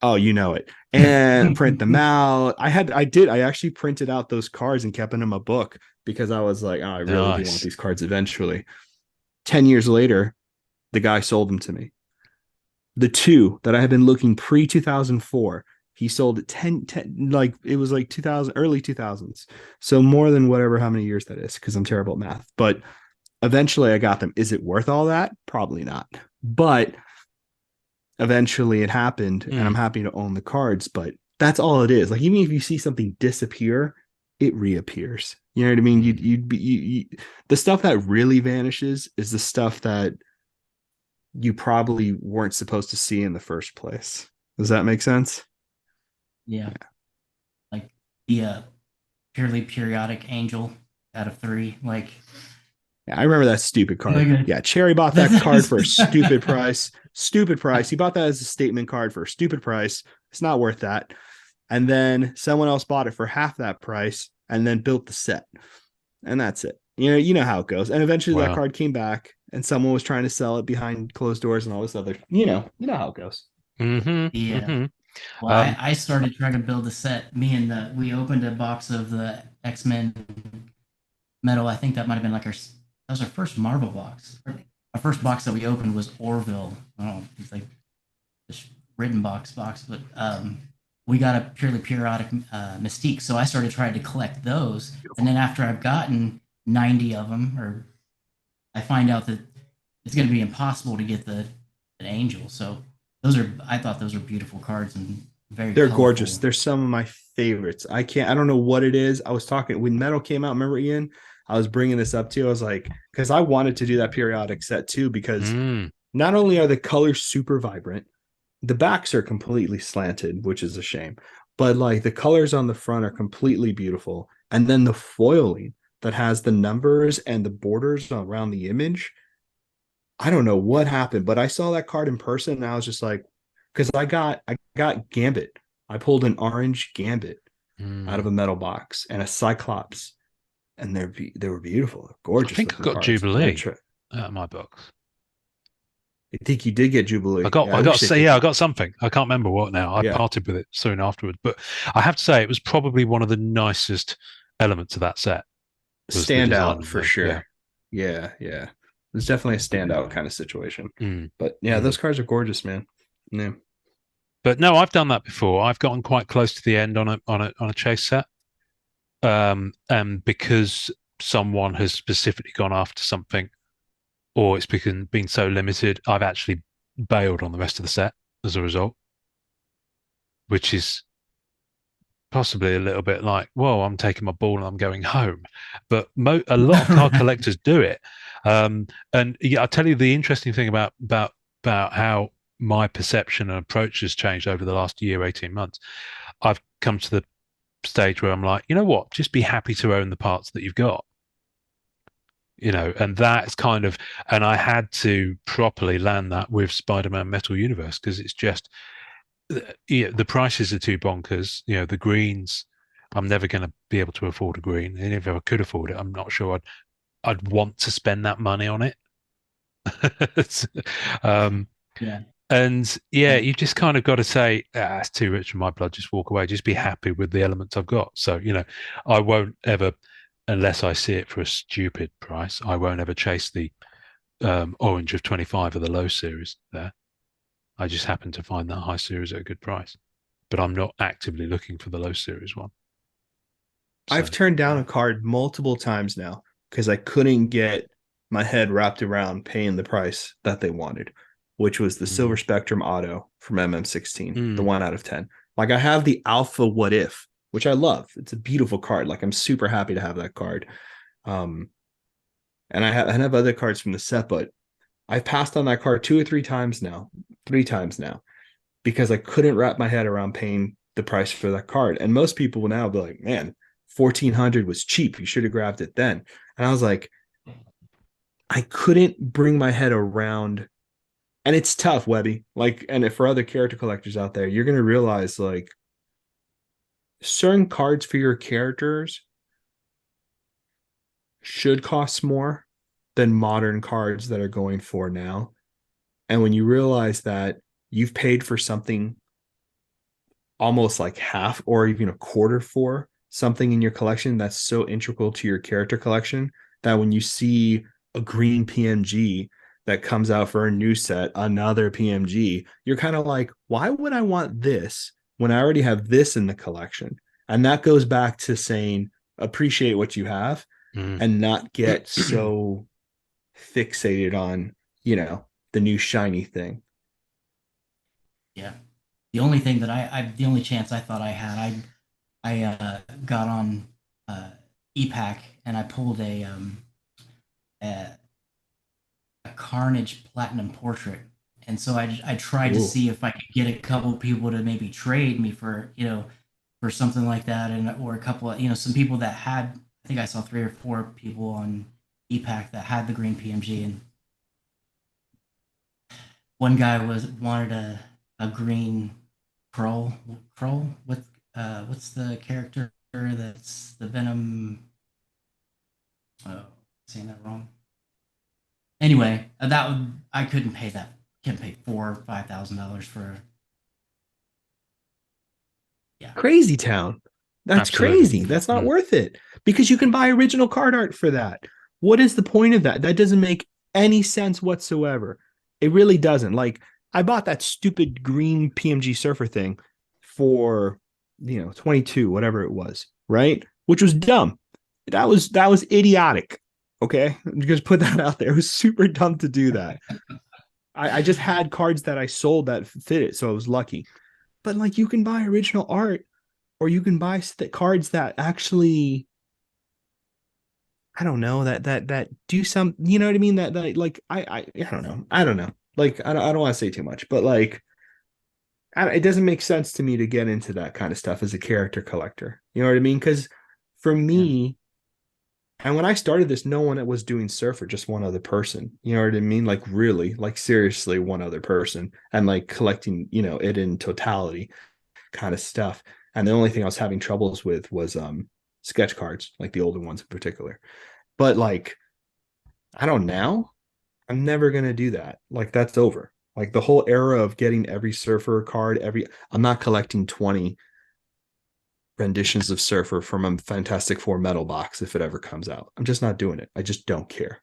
Oh, you know it. And print them out. I actually printed out those cards and kept them in my book because I was like, oh, I really do want these cards eventually. 10 years later, the guy sold them to me. The two that I had been looking pre 2004, he sold it 10, like it was like 2000, early 2000s. So more than whatever, how many years that is, because I'm terrible at math. But eventually I got them. Is it worth all that? Probably not. But eventually it happened, and I'm happy to own the cards. But that's all it is. Like even if you see something disappear, it reappears. You know what I mean? The stuff that really vanishes is the stuff that you probably weren't supposed to see in the first place. Does that make sense? Yeah. Like the purely periodic angel out of 3. Like, Yeah, I remember that stupid card. like Yeah, Cherry bought that card for a stupid price. Stupid price. He bought that as a statement card for a stupid price. It's not worth that. And then someone else bought it for half that price and then built the set. And that's it. You know how it goes. And eventually that Wow. card came back and someone was trying to sell it behind closed doors and all this other, you know how it goes. Mm-hmm. Yeah. Mm-hmm. Well, I started trying to build a set. We opened a box of the X-Men metal. I think that might have been like that was our first Marvel box. Our first box that we opened was Orville. I don't know, it's like this written box, but we got a purely periodic Mystique. So I started trying to collect those, and then after I've gotten 90 of them, or I find out that it's going to be impossible to get an Angel. So I thought those are beautiful cards and very. They're colorful. gorgeous. They're some of my favorites. I don't know what it is. I was talking when Metal came out. Remember, Ian? I was bringing this up too. I was like, because I wanted to do that periodic set too, because not only are the colors super vibrant, the backs are completely slanted, which is a shame, but like the colors on the front are completely beautiful. And then the foiling that has the numbers and the borders around the image. I don't know what happened, but I saw that card in person and I was just like, because I got Gambit. I pulled an orange Gambit out of a metal box and a Cyclops, and they were beautiful, gorgeous. I think I got cards. Jubilee out of my box. I think you did get Jubilee. I got something. I can't remember what now. I Yeah. parted with it soon afterwards, but I have to say it was probably one of the nicest elements of that set. Standout for sure. Yeah. It was definitely a standout kind of situation. But yeah, those cards are gorgeous, man. Yeah. But no, I've done that before. I've gotten quite close to the end on a chase set, and because someone has specifically gone after something, or it's been so limited, I've actually bailed on the rest of the set as a result, which is possibly a little bit like, well, I'm taking my ball and I'm going home. But a lot of card collectors do it. And yeah, I'll tell you the interesting thing about how my perception and approach has changed over the last year, 18 months. I've come to the stage where I'm like, you know what, just be happy to own the parts that you've got. And that's kind of, and I had to properly land that with Spider-Man Metal Universe, because it's just, the prices are too bonkers. The greens, I'm never going to be able to afford a green. And if I could afford it, I'm not sure I'd want to spend that money on it. Yeah. And you just kind of got to say, it's too rich for my blood. Just walk away. Just be happy with the elements I've got. So, I won't ever, unless I see it for a stupid price, I won't ever chase the orange of 25 of the low series there. I just happen to find that high series at a good price, but I'm not actively looking for the low series one. So, I've turned down a card multiple times now because I couldn't get my head wrapped around paying the price that they wanted, which was the Silver Spectrum Auto from MM16, the 1 out of 10. Like I have the Alpha What If, which I love. It's a beautiful card. Like I'm super happy to have that card. And I have other cards from the set, but I've passed on that card 3 times now, because I couldn't wrap my head around paying the price for that card. And most people will now be like, man, 1,400 was cheap. You should have grabbed it then. And I was like, I couldn't bring my head around. And it's tough, Webby. Like, and for other character collectors out there, you're going to realize like certain cards for your characters should cost more than modern cards that are going for now. And when you realize that you've paid for something almost like half or even a quarter for something in your collection that's so integral to your character collection, that when you see a green PMG that comes out for a new set, another PMG, you're kind of like, why would I want this when I already have this in the collection? And that goes back to saying, appreciate what you have and not get so fixated on, the new shiny thing. Yeah. The only thing that the only chance I thought I had, I got on ePack and I pulled a, a Carnage Platinum Portrait, and so I tried to Ooh. see if I could get a couple people to maybe trade me for for something like that, and or a couple of some people that had. I think I saw 3 or 4 people on ePack that had the green PMG, and one guy wanted a green Krull. Krull? What's the character that's the Venom? Oh, saying that wrong. Anyway, that would I couldn't pay that. Can't pay $4,000 or $5,000 for. Yeah. Crazy town. That's Absolutely. crazy. That's not Mm. worth it because you can buy original card art for that. What is the point of that? That doesn't make any sense whatsoever. It really doesn't. Like I bought that stupid green PMG surfer thing for 22, whatever it was, right? Which was dumb. That was idiotic. Okay. Just put that out there. It was super dumb to do that. I just had cards that I sold that fit it, so I was lucky. But like you can buy original art or you can buy cards that actually I don't know that do some what I mean that like I don't know like I don't want to say too much but like it doesn't make sense to me to get into that kind of stuff as a character collector, you know what I mean, because for Yeah. me, and when I started this, no one was doing surfer, just one other person, you know what I mean, like really, like seriously one other person, and like collecting it in totality kind of stuff. And the only thing I was having troubles with was sketch cards, like the older ones in particular. But like I don't know, I'm never gonna do that. Like that's over. Like the whole era of getting every surfer card, I'm not collecting 20 renditions of Surfer from a Fantastic Four metal box if it ever comes out. I'm just not doing it. I just don't care.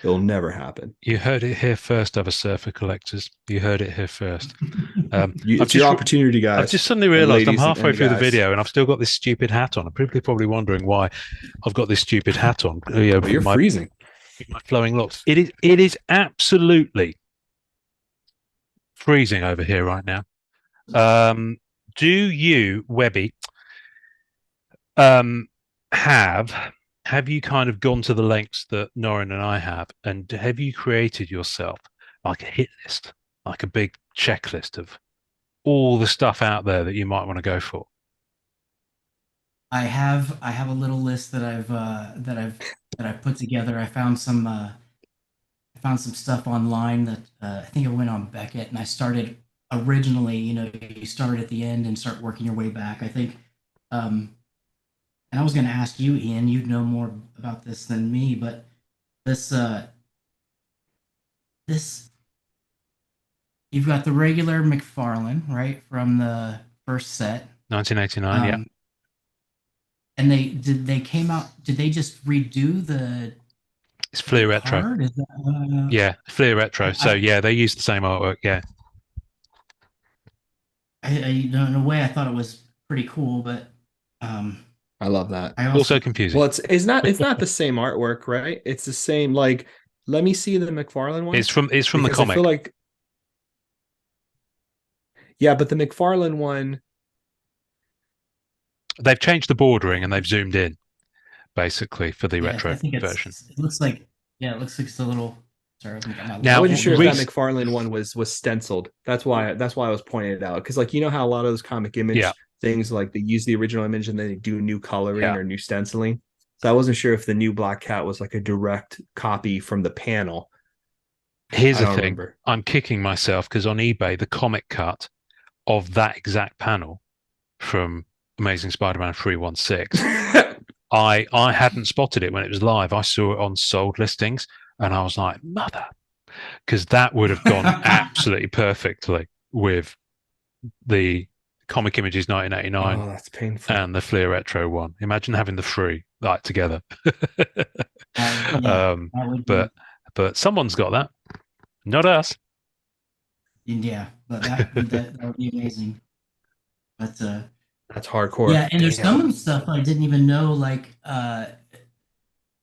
It'll never happen. You heard it here first, other surfer collectors. You heard it here first. I've It's your just opportunity, I've guys just suddenly and realised I'm ladies halfway and through the guys. video and I've still got this stupid hat on. And people are probably wondering why I've got this stupid hat on. Oh, you're My freezing. flowing locks. It is absolutely freezing over here right now. Do you, Webby, um, have have you kind of gone to the lengths that Norrin and I have, and have you created yourself like a hit list, like a big checklist of all the stuff out there that you might want to go for? I have a little list that I've put together. I found some stuff online that I think I went on Beckett, and I started originally. You start at the end and start working your way back. I think, and I was going to ask you, Ian. You'd know more about this than me, but this this you've got the regular McFarlane, right, from the first set. 1989, yeah. Um, and they came out. Did they just redo It's the Fleer Retro. card? Is that Yeah, Fleer Retro. So I, yeah, they use the same artwork. Yeah, in a way I thought it was pretty cool, but um, I love that. I also also confusing. Well, it's not the same artwork, right? It's the same. Like, let me see the McFarlane one It's from the because I feel comic. like yeah, but the McFarlane one, They've changed the bordering and they've zoomed in basically for the yeah, I retro think version. it looks like yeah, it looks like it's a little. Sorry, I've got my I Now, list wasn't pulled sure if here. that McFarlane one was stenciled. That's why I was pointing it out because like how a lot of those comic yeah, image things like they use the original image and then they do new coloring yeah. or new stenciling. So I wasn't sure if the new Black Cat was like a direct copy from the panel. Here's I the don't thing: remember. I'm kicking myself because on eBay, the comic cut of that exact panel from Amazing Spider-Man 316, I hadn't spotted it when it was live. I saw it on sold listings, and I was like, "Mother," because that would have gone absolutely perfectly with the Comic Images 1989 Oh, that's painful. and the Fleer Retro one. Imagine having the three like together. Yeah, um, that would be but someone's got that, not us. yeah, but that would be amazing. But That's hardcore. yeah, and there's some of Damn. the stuff I didn't even know. Like I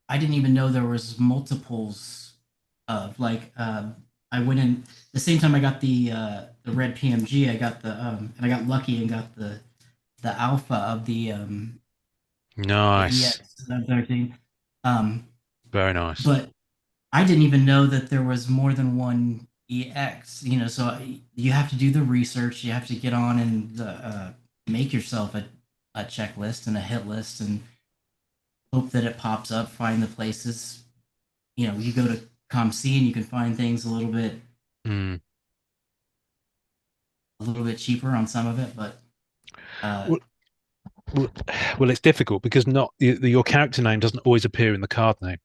didn't even know there was multiples of like I went in the same time I got the red PMG. I got the and I got lucky and got the alpha of the Nice. EX 13. Um, Very nice. but I didn't even know that there was more than one EX. You know, so you have to do the research. You have to get on and make yourself a checklist and a hit list and hope that it pops up. Find the places. You know, you go to ComC and you can find things Mm. a little bit cheaper on some of it, but Well, well, it's difficult because not your character name doesn't always appear in the card name.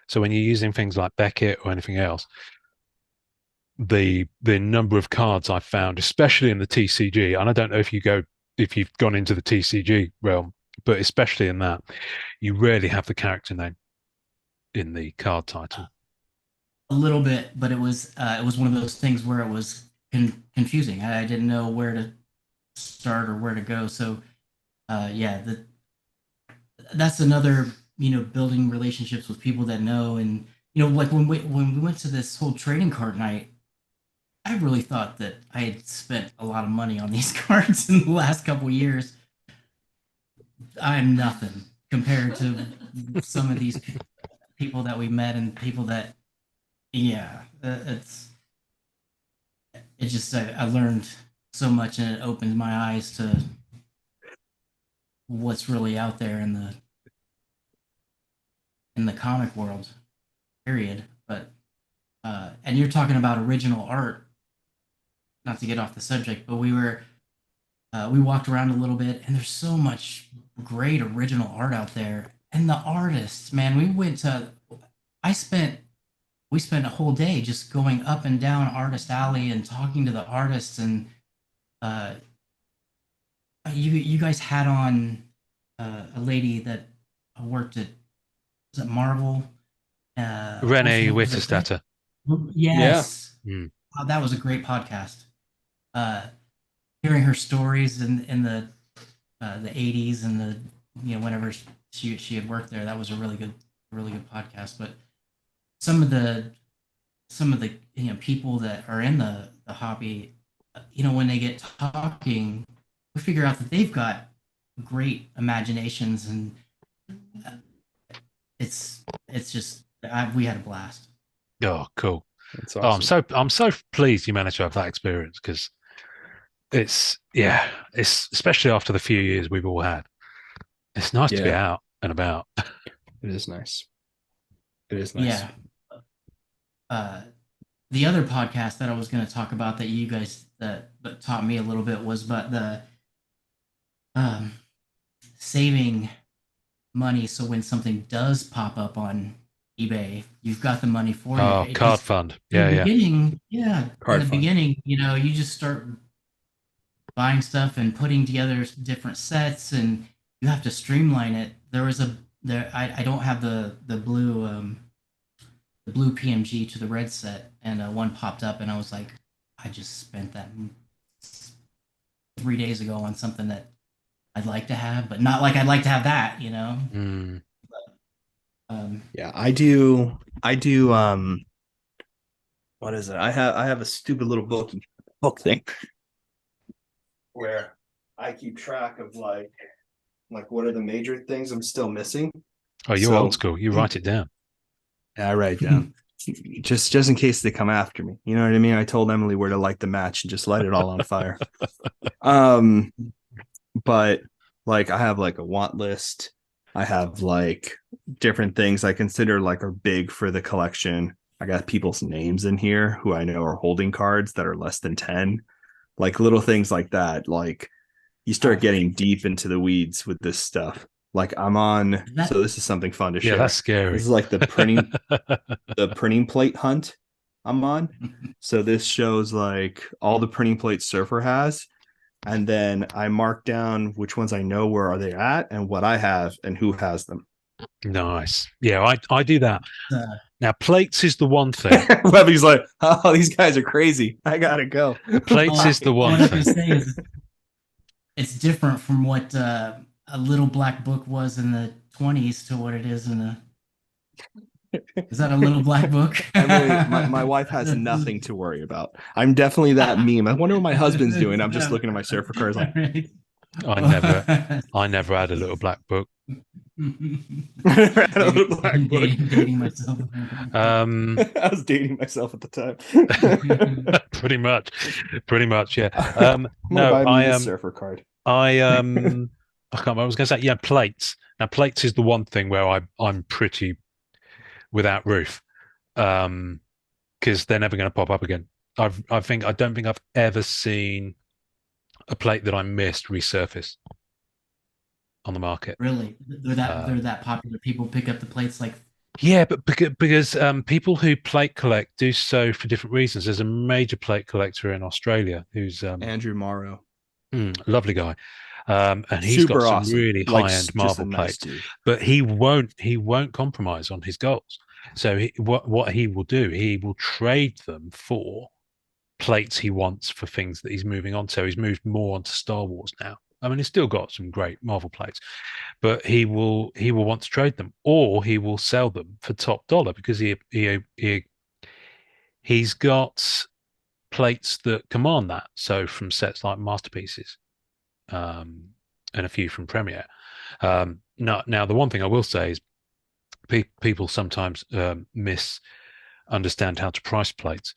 So when you're using things like Beckett or anything else, the number of cards I've found, especially in the TCG, and I don't know if you've gone into the TCG realm, but especially in that, you rarely have the character name in the card title. a little bit. But it was one of those things where it was confusing. I didn't know where to start or where to go. So yeah, that's another, you know, building relationships with people that know. And you know, like when we went to this whole trading card night, I really thought that I had spent a lot of money on these cards in the last couple of years. I'm nothing compared to some of these people that we met and people that, yeah, it just I learned so much and it opened my eyes to what's really out there in the comic world, period. But and you're talking about original art, not to get off the subject, but we walked around a little bit, and there's so much great original art out there. And the artists, man, I spent we spent a whole day just going up and down Artist Alley and talking to the artists. And uh, you guys had on a lady that worked at, was it Marvel? Renee Was it Witterstatter. Yeah. Yes. Mm. That was a great podcast. Hearing her stories in the 80s and the, you know, whenever she had worked there, that was a really good podcast. But some of the you know, people that are in the hobby, you know, when they get talking, we figure out that they've got great imaginations. And uh, it's just we had a blast. Oh, cool. That's Oh, awesome. I'm so pleased you managed to have that experience because it's especially after the few years we've all had. It's nice to be Yeah, out and about. it is nice. It is nice. Yeah. uh the other podcast that I was going to talk about that you guys that taught me a little bit was about the um saving money, so when something does pop up on eBay, you've got the money for you. Oh, card Because fund. in the Yeah, yeah. beginning, yeah, in Card the fund. beginning, you know, you just start buying stuff and putting together different sets, and you have to streamline it. There was a there I don't have the blue PMG to the red set, and one popped up, and I was like, I just spent that 3 days ago on something that I'd like to have, but not like I'd like to have that, you know. Mm. Yeah, I do. What is it? I have a stupid little book thing where I keep track of like what are the major things I'm still missing. Oh, you're So old school. You write it down. I write it down. just in case they come after me. You know what I mean? I told Emily where to light the match and just light it all on fire. But like I have like a want list. I have like different things I consider like are big for the collection. I got people's names in here who I know are holding cards that are less than 10. Like little things like that. Like you start getting deep into the weeds with this stuff. Like I'm on, That so this is something fun to Yeah, share. that's scary. This is like the printing plate hunt I'm on. So this shows like all the printing plates Surfer has. And then I mark down which ones I know where are they at and what I have and who has them. Nice. Yeah, I do that. uh, Now, plates is the one thing. Webby's like, oh, these guys are crazy. I gotta go. Plates is the one what I was going to thing. say is it's different from what a little black book was in the 20s to what it is in the Is that a little black book? Emily, my wife has nothing to worry about. I'm definitely that meme. I wonder what my husband's doing. I'm just looking at my surfer cars like, I never had a little black book. I had a little black book. Dating myself. I was dating myself at the time. Pretty much, yeah. I'm gonna buy me I this surfer card. I can't remember. I was going to say, yeah, plates. Now, plates is the one thing where I'm pretty without roof, because they're never going to pop up again. I don't think I've ever seen a plate that I missed resurface on the market. Really? They're that popular. People pick up the plates like. Yeah, but because people who plate collect do so for different reasons. There's a major plate collector in Australia who's Andrew Morrow, lovely guy, and he's super got some awesome, really like high-end just a marble nice plates. dude. But he won't compromise on his goals. So what he will do, he will trade them for plates he wants for things that he's moving on. So he's moved more onto Star Wars now. I mean, he's still got some great Marvel plates, but he will want to trade them, or he will sell them for top dollar because he's got plates that command that. So from sets like Masterpieces, and a few from Premiere. Now the one thing I will say is people sometimes misunderstand how to price plates.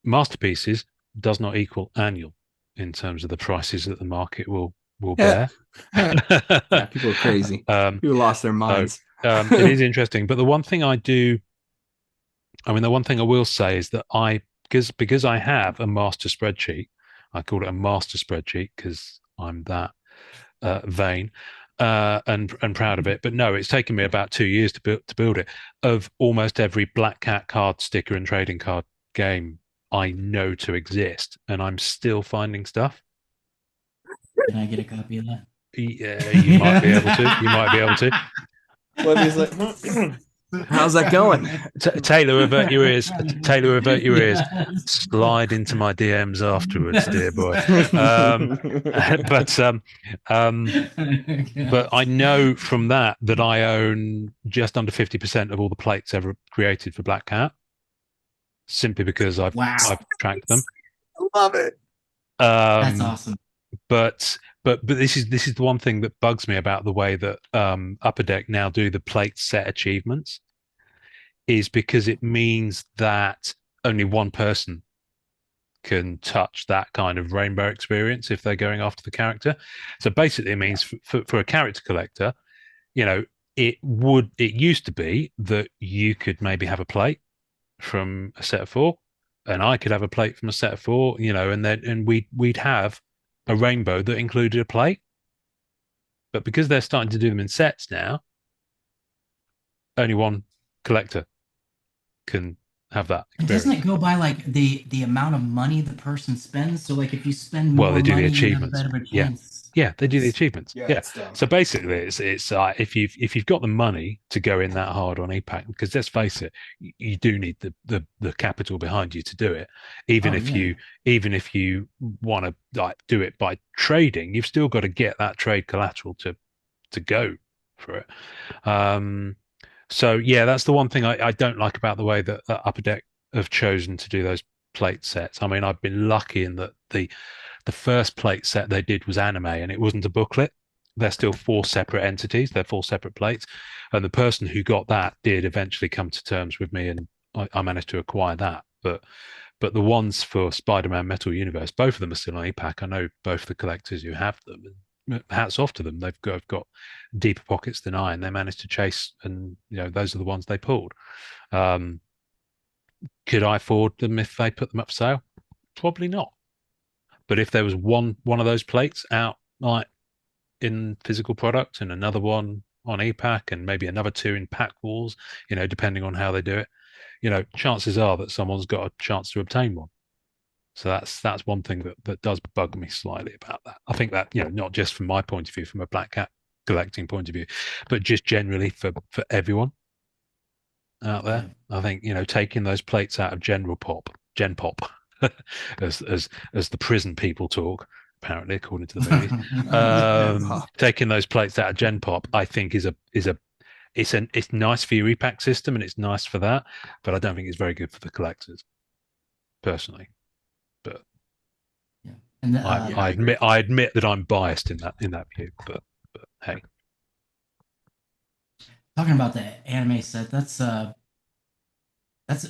Masterpieces does not equal annual in terms of the prices that the market will bear. Yeah, people are crazy. People lost their minds. It is interesting, but the one thing the one thing I will say is that because I have a master spreadsheet, I call it a master spreadsheet because I'm that vain and proud of it. But no, it's taken me about 2 years to build it, of almost every Black Cat card, sticker, and trading card game I know to exist, and I'm still finding stuff. Can I get a copy of that? Yeah, you might be able to. You might be able to. Webby's like, how's that going? Taylor, avert your ears. Taylor, avert your ears. Slide into my DMs afterwards, dear boy. But I know from that I own just under 50% of all the plates ever created for Black Cat, simply because I've tracked them. I love it. That's awesome. But this is the one thing that bugs me about the way that Upper Deck now do the plate set achievements, is because it means that only one person can touch that kind of rainbow experience if they're going after the character. So basically it means for a character collector, it used to be that you could maybe have a plate from a set of 4, and I could have a plate from a set of 4, and we'd have a rainbow that included a plate. But because they're starting to do them in sets now, only one collector can have that experience. And doesn't it go by like the amount of money the person spends? So like if you spend more they do money, the achievements. you have a better chance. Yeah, they do the achievements. Yeah. Dumb. So basically, it's if you've got the money to go in that hard on EPAC, because let's face it, you do need the capital behind you to do it. Even if you want to do it by trading, you've still got to get that trade collateral to go for it. So yeah, that's the one thing I don't like about the way that Upper Deck have chosen to do those plate sets. I mean, I've been lucky in that the first plate set they did was anime, and it wasn't a booklet. They're still 4 separate entities. They're 4 separate plates. And the person who got that did eventually come to terms with me, and I managed to acquire that. But the ones for Spider-Man Metal Universe, both of them are still on EPAC. I know both the collectors who have them. Hats off to them. They've got deeper pockets than I, and they managed to chase, and those are the ones they pulled. Could I afford them if they put them up for sale? Probably not. But if there was one of those plates out like in physical product, and another one on EPAC, and maybe another 2 in pack walls, depending on how they do it, chances are that someone's got a chance to obtain one. So that's one thing that does bug me slightly about that. I think that, not just from my point of view, from a Black Cat collecting point of view, but just generally for everyone out there. I think, taking those plates out of Gen Pop, as the prison people talk, apparently, according to the movie. Taking those plates out of Gen Pop, I think is it's nice for your repack system and it's nice for that, but I don't think it's very good for the collectors, personally. But Yeah. And the, I admit that I'm biased in that view, but hey. talking about the anime set, that's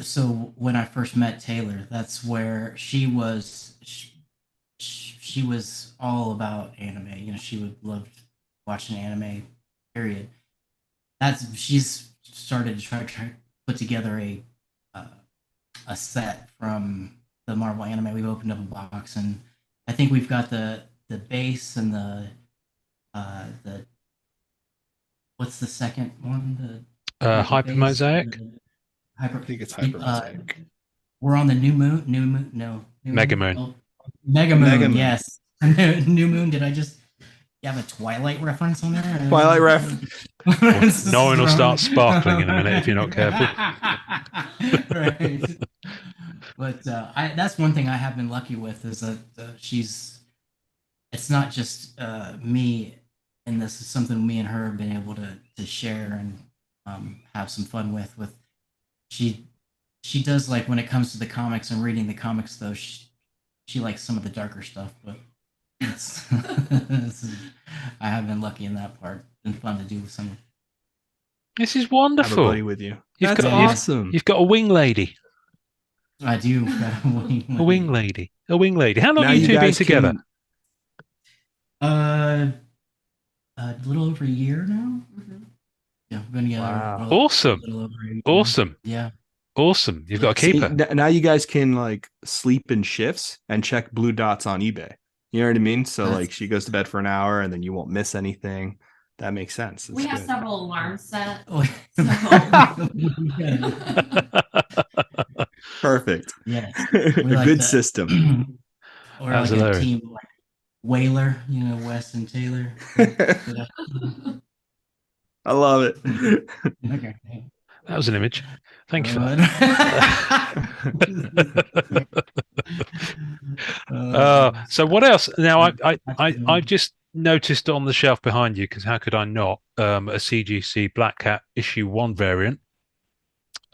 so when I first met Taylor, that's where she was all about anime. You know, she would love watching anime. Period. She's started to try to put together a set from the Marvel anime. We've opened up a box, and I think we've got the base and the what's the second one? The Hyper base, Mosaic, hyper. I think it's Hyper Mosaic. We're on the new moon. No. Mega Moon. Oh, Mega Moon. Mega Moon. Yes. New Moon. Did I just have a Twilight reference on there? Twilight ref. Norrin will start sparkling in a minute if you're not careful. Right. But that's one thing I have been lucky with is that it's not just me, and this is something me and her have been able to share and have some fun with. She does, like, when it comes to the comics and reading the comics, though, she likes some of the darker stuff, but I have been lucky in that part. Been fun to do with some. This is Have a wonderful. buddy with you. You've That's got- awesome. You've got a wing lady. I do. A wing lady. A wing lady. How long Now have you you two been guys together? A little over a year now. Yeah, we've been together. Wow. Awesome. A little over a year. Awesome. Yeah. Awesome. You've got a See, keeper. now you guys can like sleep in shifts and check blue dots on eBay. You know what I mean? So That's- like she goes to bed for an hour and then you won't miss anything. That makes sense. We have good. several alarms set. Oh, Perfect. yes. A like good that. system. Or That was like a hilarious. team like Whaler, Wes and Taylor. I love it. Okay. That was an image. Thank you for that. So what else? Now I just noticed on the shelf behind you, because how could I not? A CGC Black Cat issue 1 variant.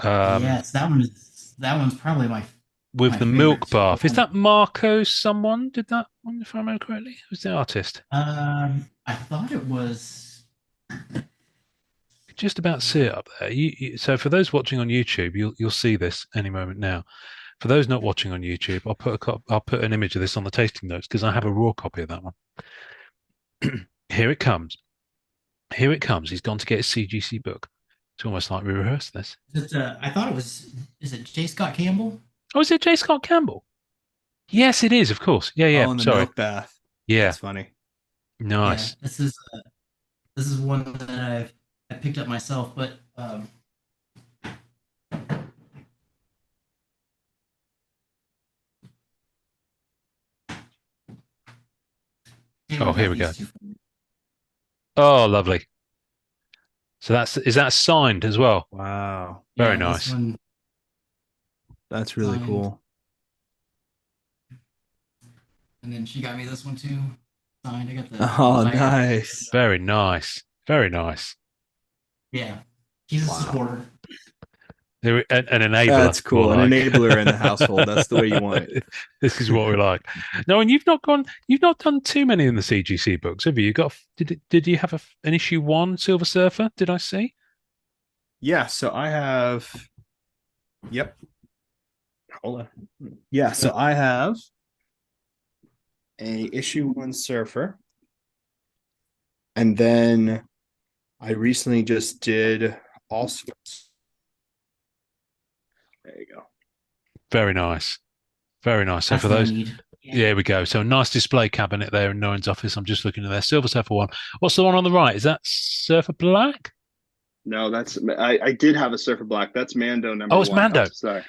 yes, that one's probably my with my the favorite milk bath. Is one. that Marco someone did that one, if I remember correctly? Who's the artist? I thought it was. Just about see it up there. So for those watching on YouTube, you'll see this any moment now. For those not watching on YouTube, I'll put an image of this on the tasting notes because I have a raw copy of that one. Here it comes. Here it comes. He's gone to get his CGC book. It's almost like we rehearsed this. I thought it was. Is it J. Scott Campbell? Oh, is it J. Scott Campbell? Yes, it is. Of course. Yeah. Oh, in the Sorry. milk bath. Yeah. That's funny. Nice. Yeah, this is one that I picked up myself, but Oh, here we go. Oh, lovely. So is that signed as well? Wow. Very Yeah, this nice. one That's really Signed. cool. And then she got me this one too. Signed. I got the. Oh, I got- nice. Very nice. Very nice. Yeah, she's a Wow. supporter. An enabler. That's cool. more An like. enabler in the household. That's the way you want it. This is what we like. No, and you've not done too many in the CGC books, have you? You got did you have an issue 1 Silver Surfer? Did I see? Yeah, so I have. Yep. Hold on. Yeah, so I have a issue 1 Surfer. And then I recently just did All Sorts. There you go. Very nice. Very nice. So That's for what I those, need. there we go. So a nice display cabinet there in Norrin's office. I'm just looking at their Silver Surfer 1. What's the one on the right? Is that Surfer Black? No, that's I did have a Surfer Black. That's Mando number Oh, it's 1. Mando. Sorry.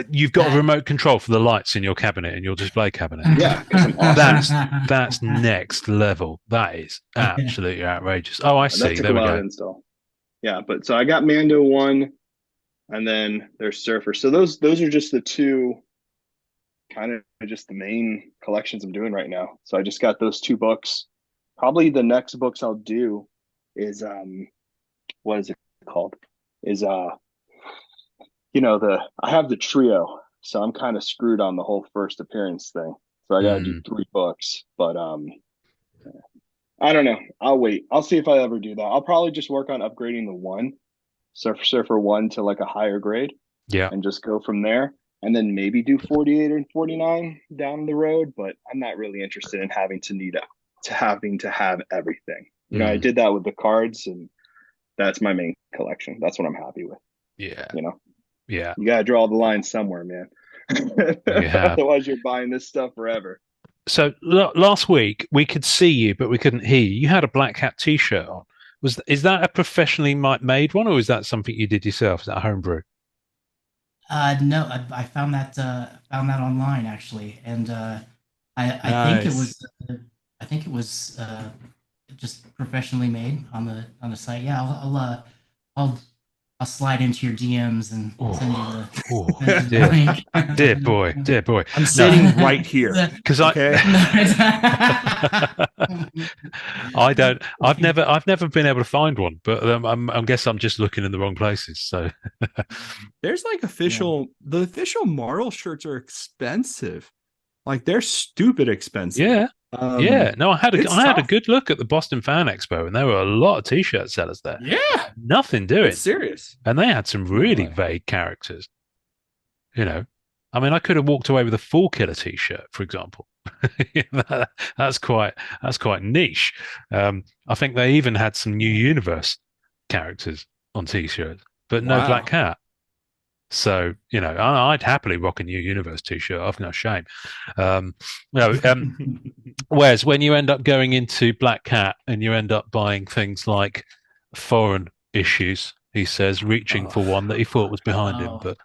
You've got a remote control for the lights in your cabinet, in your display cabinet. Yeah, 'cause I'm awesome. That's next level. That is absolutely outrageous. Oh, I see. That took There a we while to go. install. Yeah, but so I got Mando 1, and then there's Surfer. So those are just the two, kind of just the main collections I'm doing right now. So I just got those 2 books. probably the next books I'll do is what is it called? Is the I have the trio, so I'm kind of screwed on the whole first appearance thing. So I gotta do Mm, 3 books, but I don't know. I'll wait. I'll see if I ever do that. I'll probably just work on upgrading the one Surfer one to like a higher grade yeah. and just go from there. And then maybe do 48 and 49 down the road. But I'm not really interested in having to have everything. I Mm, did that with the cards, and that's my main collection. That's what I'm happy with. yeah. You know, Yeah. you gotta draw the line somewhere, man. You have. Otherwise, you're buying this stuff forever. So last week we could see you, but we couldn't hear you. You had a Black Hat T-shirt on. Is that a professionally made one, or is that something you did yourself? Is that homebrew? No, I found that online actually, and I think it Nice. was I think it was just professionally made on the site. Yeah, I'll I'll slide into your DMs and send you Oh, oh, the dear, link. dear boy, dear boy. I'm No, sitting right here. because Okay. I don't. I've never been able to find one, but I guess I'm just looking in the wrong places. So There's like Yeah. the official Marvel shirts are expensive. Like they're stupid expensive. yeah, yeah. No, It's I had a tough. good look at the Boston Fan Expo, and there were a lot of T-shirt sellers there. Yeah, Nothing it's doing, serious. and they had some Oh really boy. vague characters. You know, I mean, I could have walked away with a Fool Killer T-shirt, for example. That- that's quite niche. I think they even had some New Universe characters on T-shirts, but no Black Wow. Cat. So I'd happily rock a New Universe T-shirt. I've no shame. No, whereas when you end up going into Black Cat and you end up buying things like foreign issues, he says, reaching Oh, for one that he thought was behind him, Oh. but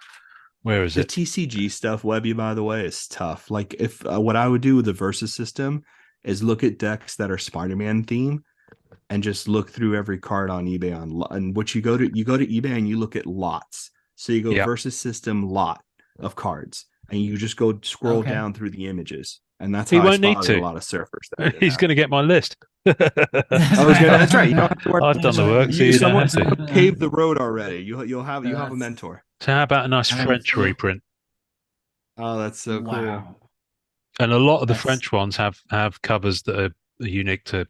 where is the it? TCG stuff, Webby, by the way, is tough. Like if what I would do with the versus system is look at decks that are Spider-Man theme and just look through every card on eBay and what you go to eBay and you look at lots. So you go Yeah, versus system lot of cards and you just go scroll Okay. down through the images. And that's he how I won't need spotted a to. lot of surfers that I didn't He's have. going to get my list. That's I was gonna. That's right. You don't have to worry. I've done the work, so You you don't have to. someone paved the road already. You have a That's mentor. So how about a nice that's French reprint? Oh, that's so cool. wow. And a lot of the That's French ones have covers that are unique to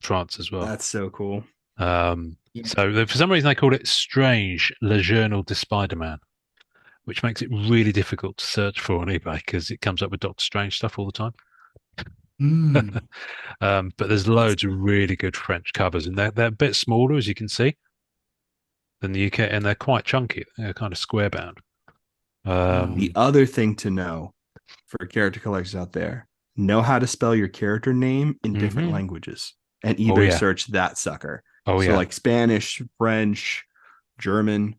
France as well. That's so cool. Um, yeah. for some reason they called it Strange Le Journal de Spider-Man, which makes it really difficult to search for on eBay because it comes up with Doctor Strange stuff all the time. Mm. But there's loads of really good French covers, and they're a bit smaller, as you can see, than the UK, and they're quite chunky. They're kind of square bound. The Um, other thing to know for character collectors out there, know how to spell your character name in different Mhm. languages and Oh eBay yeah, search that sucker. oh So yeah. like Spanish, French, German,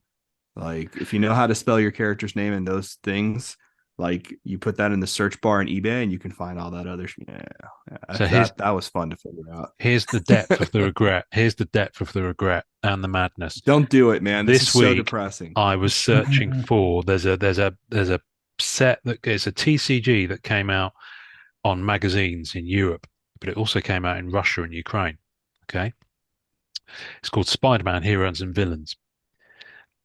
like if you know how to spell your character's name and those things, like you put that in the search bar in eBay and you can find all that other So that was fun to figure out. here's the depth of the regret. Here's the depth of the regret and the madness. Don't do it, man. This is This so week depressing. I was searching for there's a set that is a TCG that came out on magazines in Europe, but it also came out in Russia and Ukraine. Okay. It's called Spider-Man Heroes and Villains.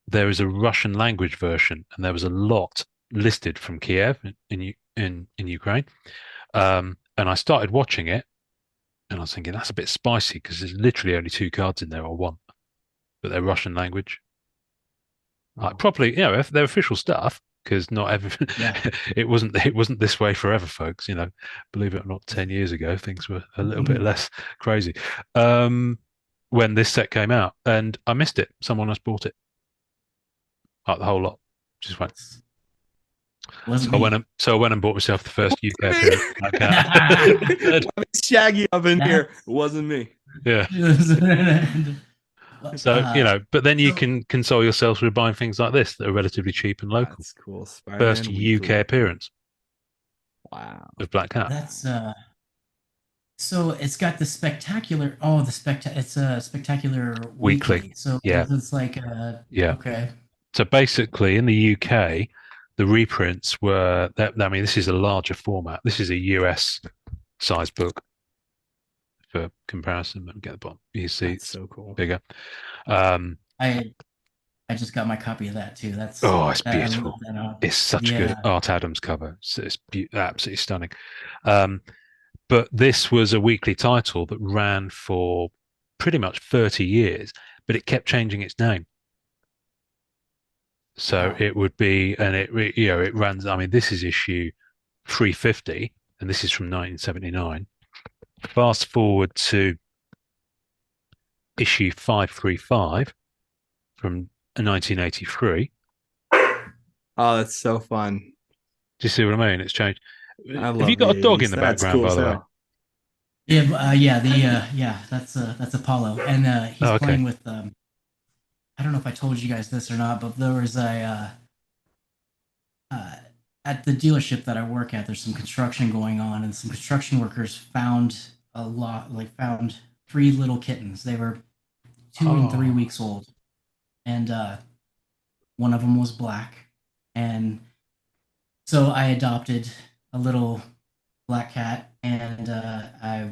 There is a Russian language version, and there was a lot listed from Kiev in Ukraine. And I started watching it, and I was thinking that's a bit spicy because there's literally only 2 cards in there or one, but they're Russian language. Like properly, they're official stuff because not every yeah. it wasn't this way forever, folks. Believe it or not, 10 years ago things were a little bit less crazy. When this set came out, and I missed it. Someone else bought it, like the whole lot. Just went. Wasn't So me. I went and bought myself the first UK Me. appearance. Shaggy up in here. That's- It wasn't me. Yeah. So but then you So can console yourselves with buying things like this that are relatively cheap and local. That's cool. First Spider-Man UK Weekly. appearance Wow. of Black Cat. that's so it's got the spectacular. It's a spectacular Weekly. So Yeah. it's like Yeah. okay. So basically, in the UK, the reprints I mean, this is a larger format. This is a US size book. for comparison. Let me get the bottom. You see, That's it's so cool. bigger. I just got my copy of that too. That's It's I love beautiful. that. It's such a good Art Adams cover. It's absolutely stunning. But this was a weekly title that ran for pretty much 30 years, but it kept changing its name. So Wow. it would be, and it runs. I mean, this is issue 350, and this is from 1979. Fast forward to issue 535 from 1983. Oh, that's so fun. Do you see what I mean? It's changed. I Have love you got the a dog 80s. in the That's background, cool by as the way? hell. That's Apollo, and he's Oh, okay. playing with. I don't know if I told you guys this or not, but there was a at the dealership that I work at. There's some construction going on, and some construction workers found found 3 little kittens. They were 2 and 3 Oh. weeks old, and one of them was black, and so I adopted a little black cat, and I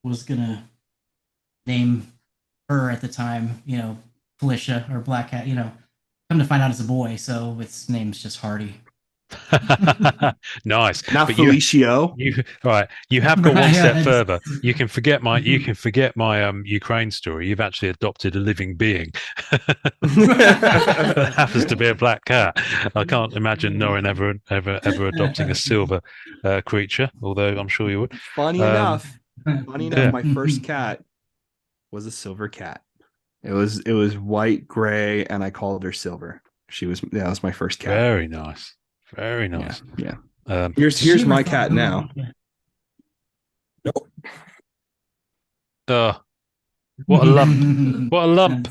was gonna name her at the time, Felicia or Black Cat. Come to find out it's a boy, so its name's just Hardy. Nice. Not But Felicio. you have got one Right, step yeah, further. You can forget my Ukraine story. You've actually adopted a living being that happens to be a black cat. I can't imagine Norrin ever adopting a silver creature, although I'm sure you would. Funny enough, my first cat was a silver cat. It was white, gray, and I called her Silver. That was my first cat. Very nice. Very nice. Yeah. Um, Here's my cat now. what a lump. What a lump.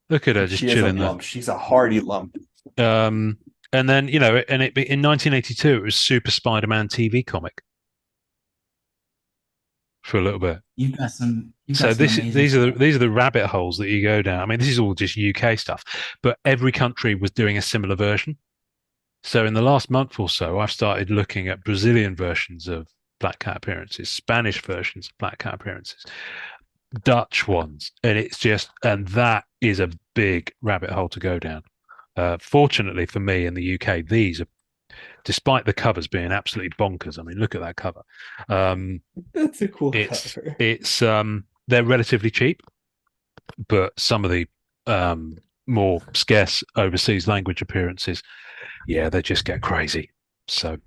Look at her just She is a chilling there. lump. She's a hardy lump. And then in 1982 it was Super Spider-Man TV comic for a little bit. You've got some. So amazing these are stuff. the rabbit holes that you go down. I mean, this is all just UK stuff, but every country was doing a similar version. So in the last month or so, I've started looking at Brazilian versions of Black Cat appearances, Spanish versions of Black Cat appearances, Dutch ones, and that is a big rabbit hole to go down. Fortunately for me in the UK, these are, despite the covers being absolutely bonkers. I mean, look at that cover. That's a cool cover. They're relatively cheap, but some of the more scarce overseas language appearances, they just get crazy. So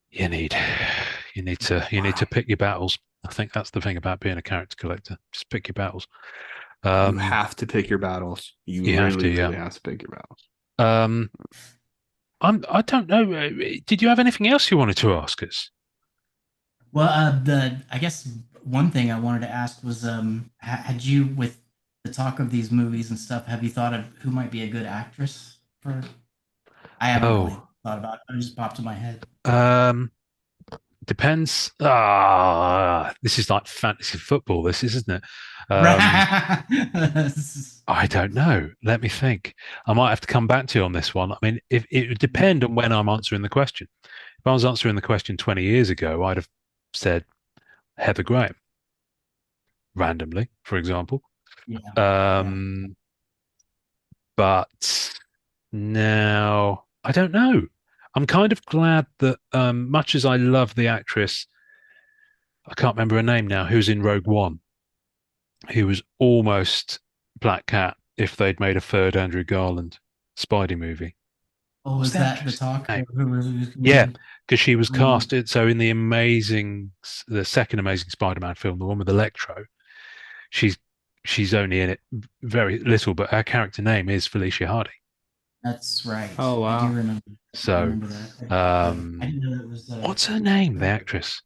you need to pick your battles. I think that's the thing about being a character collector. Just pick your battles. You have to pick your battles. You really have to pick your battles. I don't know. Did you have anything else you wanted to ask us? Well, I guess one thing I wanted to ask was, had you, with the talk of these movies and stuff, have you thought of who might be a good actress for? I haven't really thought about it. It just popped in my head. Depends. This is like fantasy football. This is, isn't it? I don't know. Let me think. I might have to come back to you on this one. I mean, if it would depend on when I'm answering the question. If I was answering the question 20 years ago, I'd have said Heather Graham randomly, for example. But now I don't know. I'm kind of glad that much as I love the actress, I can't remember her name now, who's in Rogue One, who was almost Black Cat if they'd made a third Andrew Garland Spidey movie. Oh, was that the talk? Yeah, because she was casted. So in the second Amazing Spider-Man film, the one with Electro, she's only in it very little, but her character name is Felicia Hardy. That's right. Oh wow! I do remember. So, I remember that. I didn't know that was. What's her name? The actress.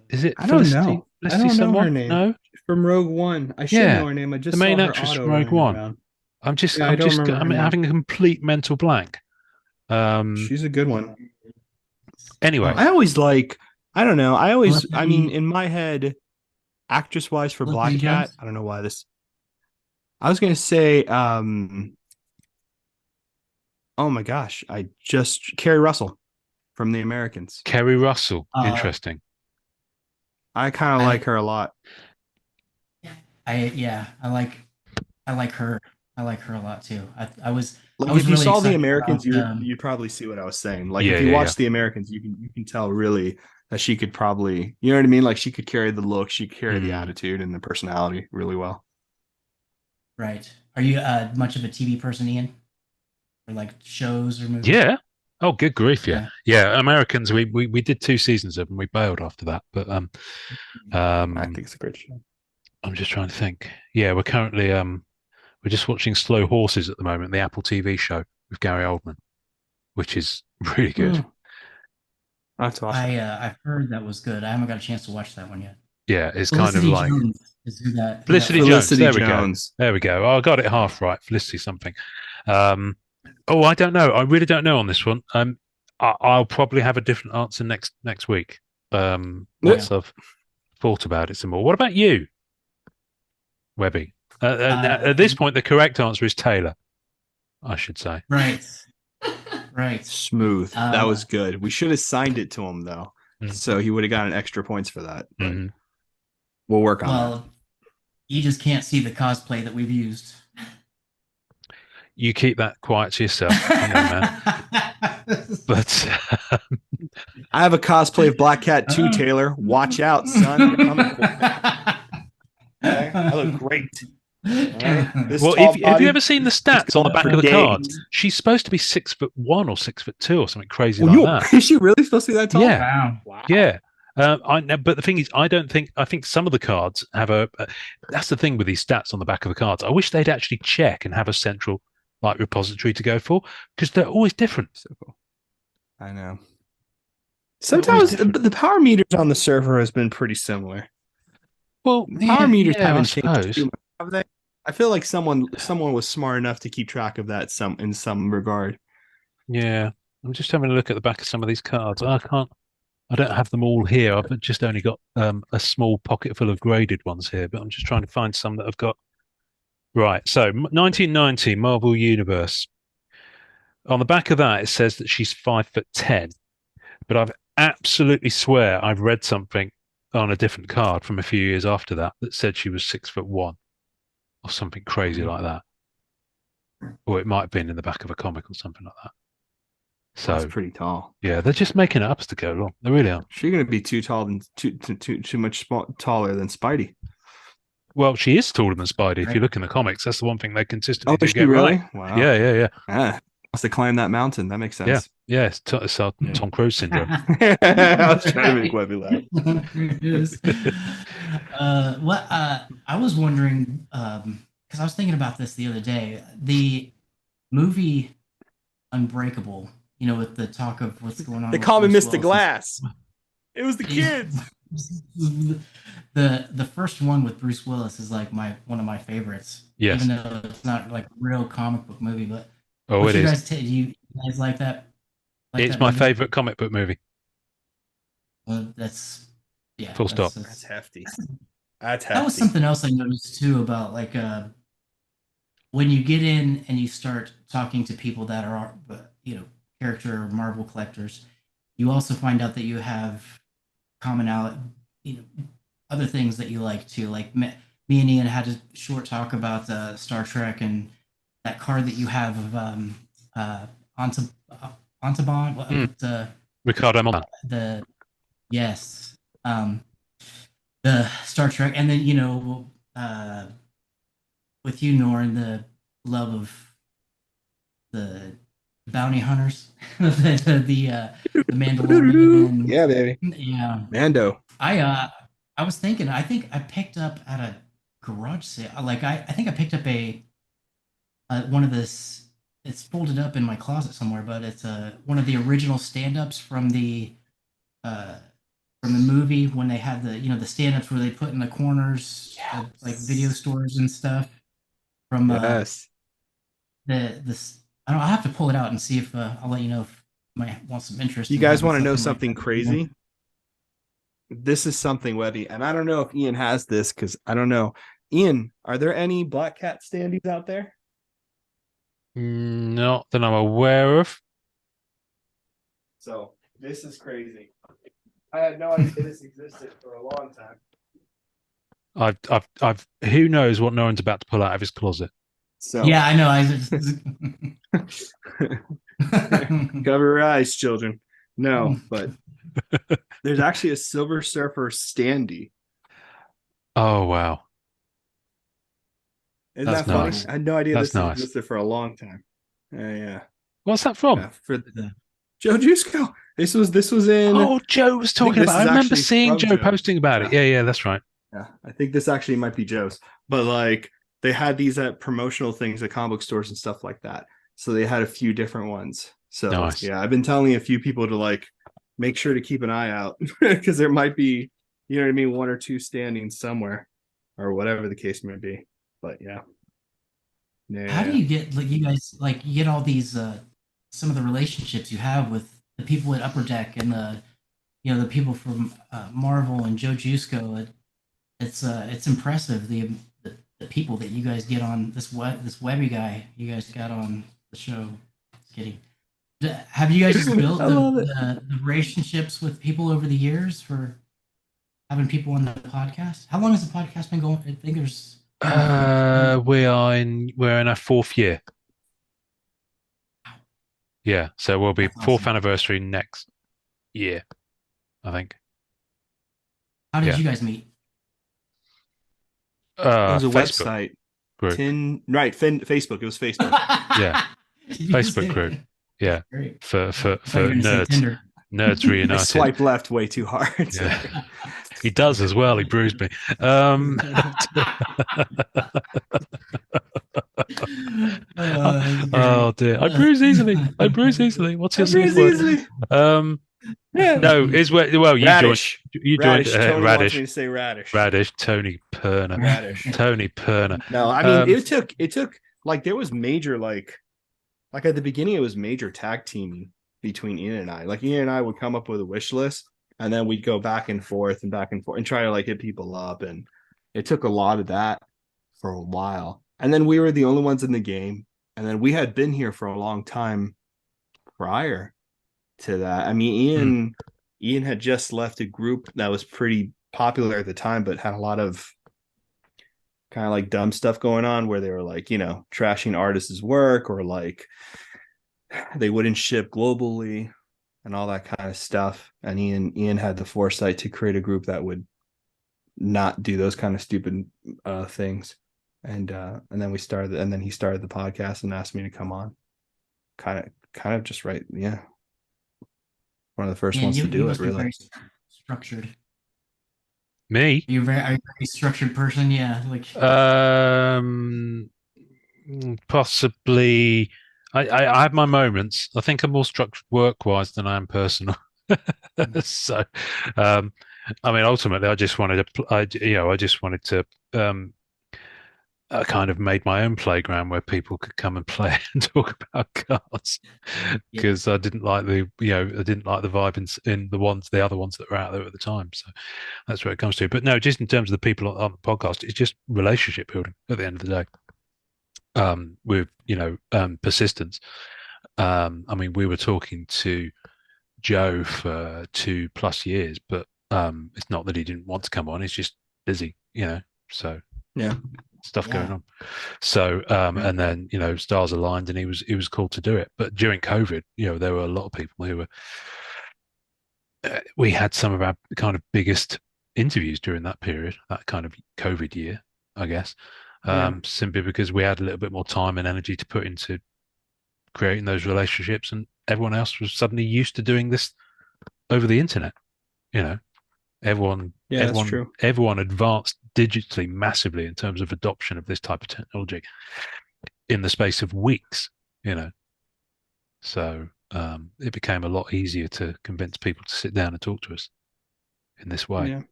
Is it? I don't know. I don't know her name. No, from Rogue One. I should know her name. I just the main saw her actress auto from Rogue One. Around. I'm having a complete mental blank. She's a good one. Anyway, I always like. I don't know. I mean, in my head, actress wise for Black Cat, I don't know why this. I was gonna say, oh my gosh, Carrie Russell. from the Americans. Kerry Russell. Interesting. I kind of like her a lot. I like her. I like her a lot too. I was Like I was if you really saw the excited Americans, about, you'd probably see what I was saying. Like Yeah, if you yeah, watch the Americans, you can tell really that she could probably, you know what I mean? Like she could carry the look, she could carry the attitude and the personality really well. right. Are you much of a TV person, Ian? Or like shows or movies? Yeah. Oh, good grief! Yeah, Yeah. yeah. Americans. We did 2 seasons of them. We bailed after that. But I think it's a great show. I'm just trying to think. Yeah, we're currently we're just watching Slow Horses at the moment, the Apple TV show with Gary Oldman, which is really good. That's awesome. I've heard that was good. I haven't got a chance to watch that one yet. Yeah, it's kind of Felicity like Jones is who that Felicity was. Jones. Felicity There we go. Jones. There we go. Oh, I got it half right. Felicity something. Oh, I don't know. I really don't know on this one. I'll probably have a different answer next week. Once I've thought about it some more. What about you, Webby? At this point, the correct answer is Taylor. I should say. Right. Right. Smooth. That was good. We should have signed it to him though, so he would have gotten extra points for that. But we'll work on that. Well, you just can't see the cosplay that we've used. You keep that quiet to yourself, you know, man. But I have a cosplay of Black Cat too, Taylor. Watch out, son. They're coming for you. Okay? I look great. Right? Well, have you ever seen the stats on the back of the cards? She's supposed to be 6'1" or 6'2" or something crazy like that. Is she really supposed to be that tall? Yeah. Wow. Yeah. I know, but the thing is, I think some of the cards have that's the thing with these stats on the back of the cards. I wish they'd actually check and have a central like repository to go for, because they're always different. So cool. I know. Sometimes the power meters on the server has been pretty similar. Well, power meters haven't changed suppose. too much, have they? I feel like someone was smart enough to keep track of that in some regard. Yeah, I'm just having a look at the back of some of these cards. I don't have them all here. I've just only got a small pocket full of graded ones here, but I'm just trying to find some that I've got. Right, so 1990 Marvel Universe. On the back of that, it says that she's 5'10", but I've absolutely swear I've read something on a different card from a few years after that said she was 6'1", or something crazy like that. Or it might have been in the back of a comic or something like that. So that's pretty tall. Yeah, they're just making it up as to go along. They really are. She's going to be too tall and too much taller than Spidey. Well, she is taller than Spidey. If you look in the comics, that's the one thing they consistently do is she get really? right. Wow. Yeah. Must have climbed that mountain. That makes sense. Yeah. It's Tom Cruise syndrome. I was trying to make Webby laugh. I was wondering, because I was thinking about this the other day. The movie Unbreakable, you know, with the talk of what's going on. They call me Mr. Glass. It was the kids. The first one with Bruce Willis is like one of my favorites. Yes. Even though it's not like a real comic book movie, but it is. Do you guys like that? It's my favorite comic book movie. Well, that's full stop. That's hefty. That's hefty. That was something else I noticed too about like when you get in and you start talking to people that are character Marvel collectors, you also find out that you have commonality, other things that you like too. Like me and Ian had a short talk about Star Trek and that card that you have of Antabon. Ricardo Montalban. The Star Trek, and then with you, Norrin, the love of the bounty hunters, the Mandalorian. Yeah, baby. Yeah, Mando. I was thinking. I think I picked up at a garage sale. Like I think I picked up one of this. It's folded up in my closet somewhere, but it's one of the original stand-ups from the movie when they had the stand-ups where they put in the corners of, like video stores and stuff. From yes. I'll have to pull it out and see if I'll let you know if you might want some interest. You guys want to know something crazy? This is something, Webby, and I don't know if Ian has this because I don't know. Ian, are there any Black Cat standees out there? Not that I'm aware of. So This is crazy. I had no idea this existed for a long time. I've. Who knows what Norrin's about to pull out of his closet? So Yeah, I know. cover your eyes, children. No, but there's actually a Silver Surfer standee. Oh wow, Isn't that's that funny? nice. I had no idea That's this nice. existed for a long time. Yeah. What's that from? Yeah, for Joe Juiceco. This was in. Oh, Joe was talking this about. I is remember actually seeing from Joe Joe's. posting about it. Yeah, that's right. Yeah, I think this actually might be Joe's. But like they had these at promotional things at comic book stores and stuff like that. So they had a few different ones. So Nice. yeah, I've been telling a few people to like make sure to keep an eye out because there might be, you know what I mean, one or two standing somewhere or whatever the case may be. But yeah. How do you get like you guys like you get all these some of the relationships you have with the people at Upper Deck and the people from Marvel and Joe Juiceco? It's impressive the people that you guys get on this Webby guy you guys got on the show. Just kidding. Have you guys built the relationships with people over the years for having people on the podcast? How long has the podcast been going? I think there's we're in our fourth year. Yeah, so we'll be That's fourth awesome. anniversary next year, I think. How did Yeah. you guys meet? It was a Facebook website. group. Facebook. It was Facebook. Yeah. Facebook group. Yeah. Great. For I thought you were gonna say nerds. Tinder. Nerds I reunited. swiped left way too hard. Yeah. He does as well. He bruised me. Oh dear. I bruise easily. I bruise easily. What's your safe word? No, is where well you Radish. joined Radish. Tony wants Radish. me to say radish. Radish, Tony Perner. Radish. Tony Perner. No, I mean it took like there was major like at the beginning it was major tag teaming between Ian and I. Like Ian and I would come up with a wish list and then we'd go back and forth and try to like hit people up, and it took a lot of that for a while. And then we were the only ones in the game, and then we had been here for a long time prior to that. I mean, Ian had just left a group that was pretty popular at the time, but had a lot of kind of like dumb stuff going on where they were like, you know, trashing artists' work or like they wouldn't ship globally and all that kind of stuff. And Ian had the foresight to create a group that would not do those kind of stupid things. And then he started the podcast and asked me to come on. Kind of just right, yeah. One of the first ones to do it, really. Very structured. Me? Are you a very structured person? Yeah, like possibly. I have my moments. I think I'm more structured work-wise than I am personal. So, I mean, ultimately, I just wanted to. I kind of made my own playground where people could come and play and talk about cards because I didn't like the vibe in the other ones that were out there at the time. So that's where it comes to. But no, just in terms of the people on the podcast, it's just relationship building at the end of the day. With persistence. I mean, we were talking to Joe for 2+ years, but it's not that he didn't want to come on; he's just busy, So yeah, stuff going on. So and then stars aligned, and he was called to do it. But during COVID, there were a lot of people who were. We had some of our kind of biggest interviews during that period, that kind of COVID year, I guess. Simply because we had a little bit more time and energy to put into creating those relationships, and everyone else was suddenly used to doing this over the internet. Everyone advanced digitally massively in terms of adoption of this type of technology in the space of weeks. So it became a lot easier to convince people to sit down and talk to us in this way,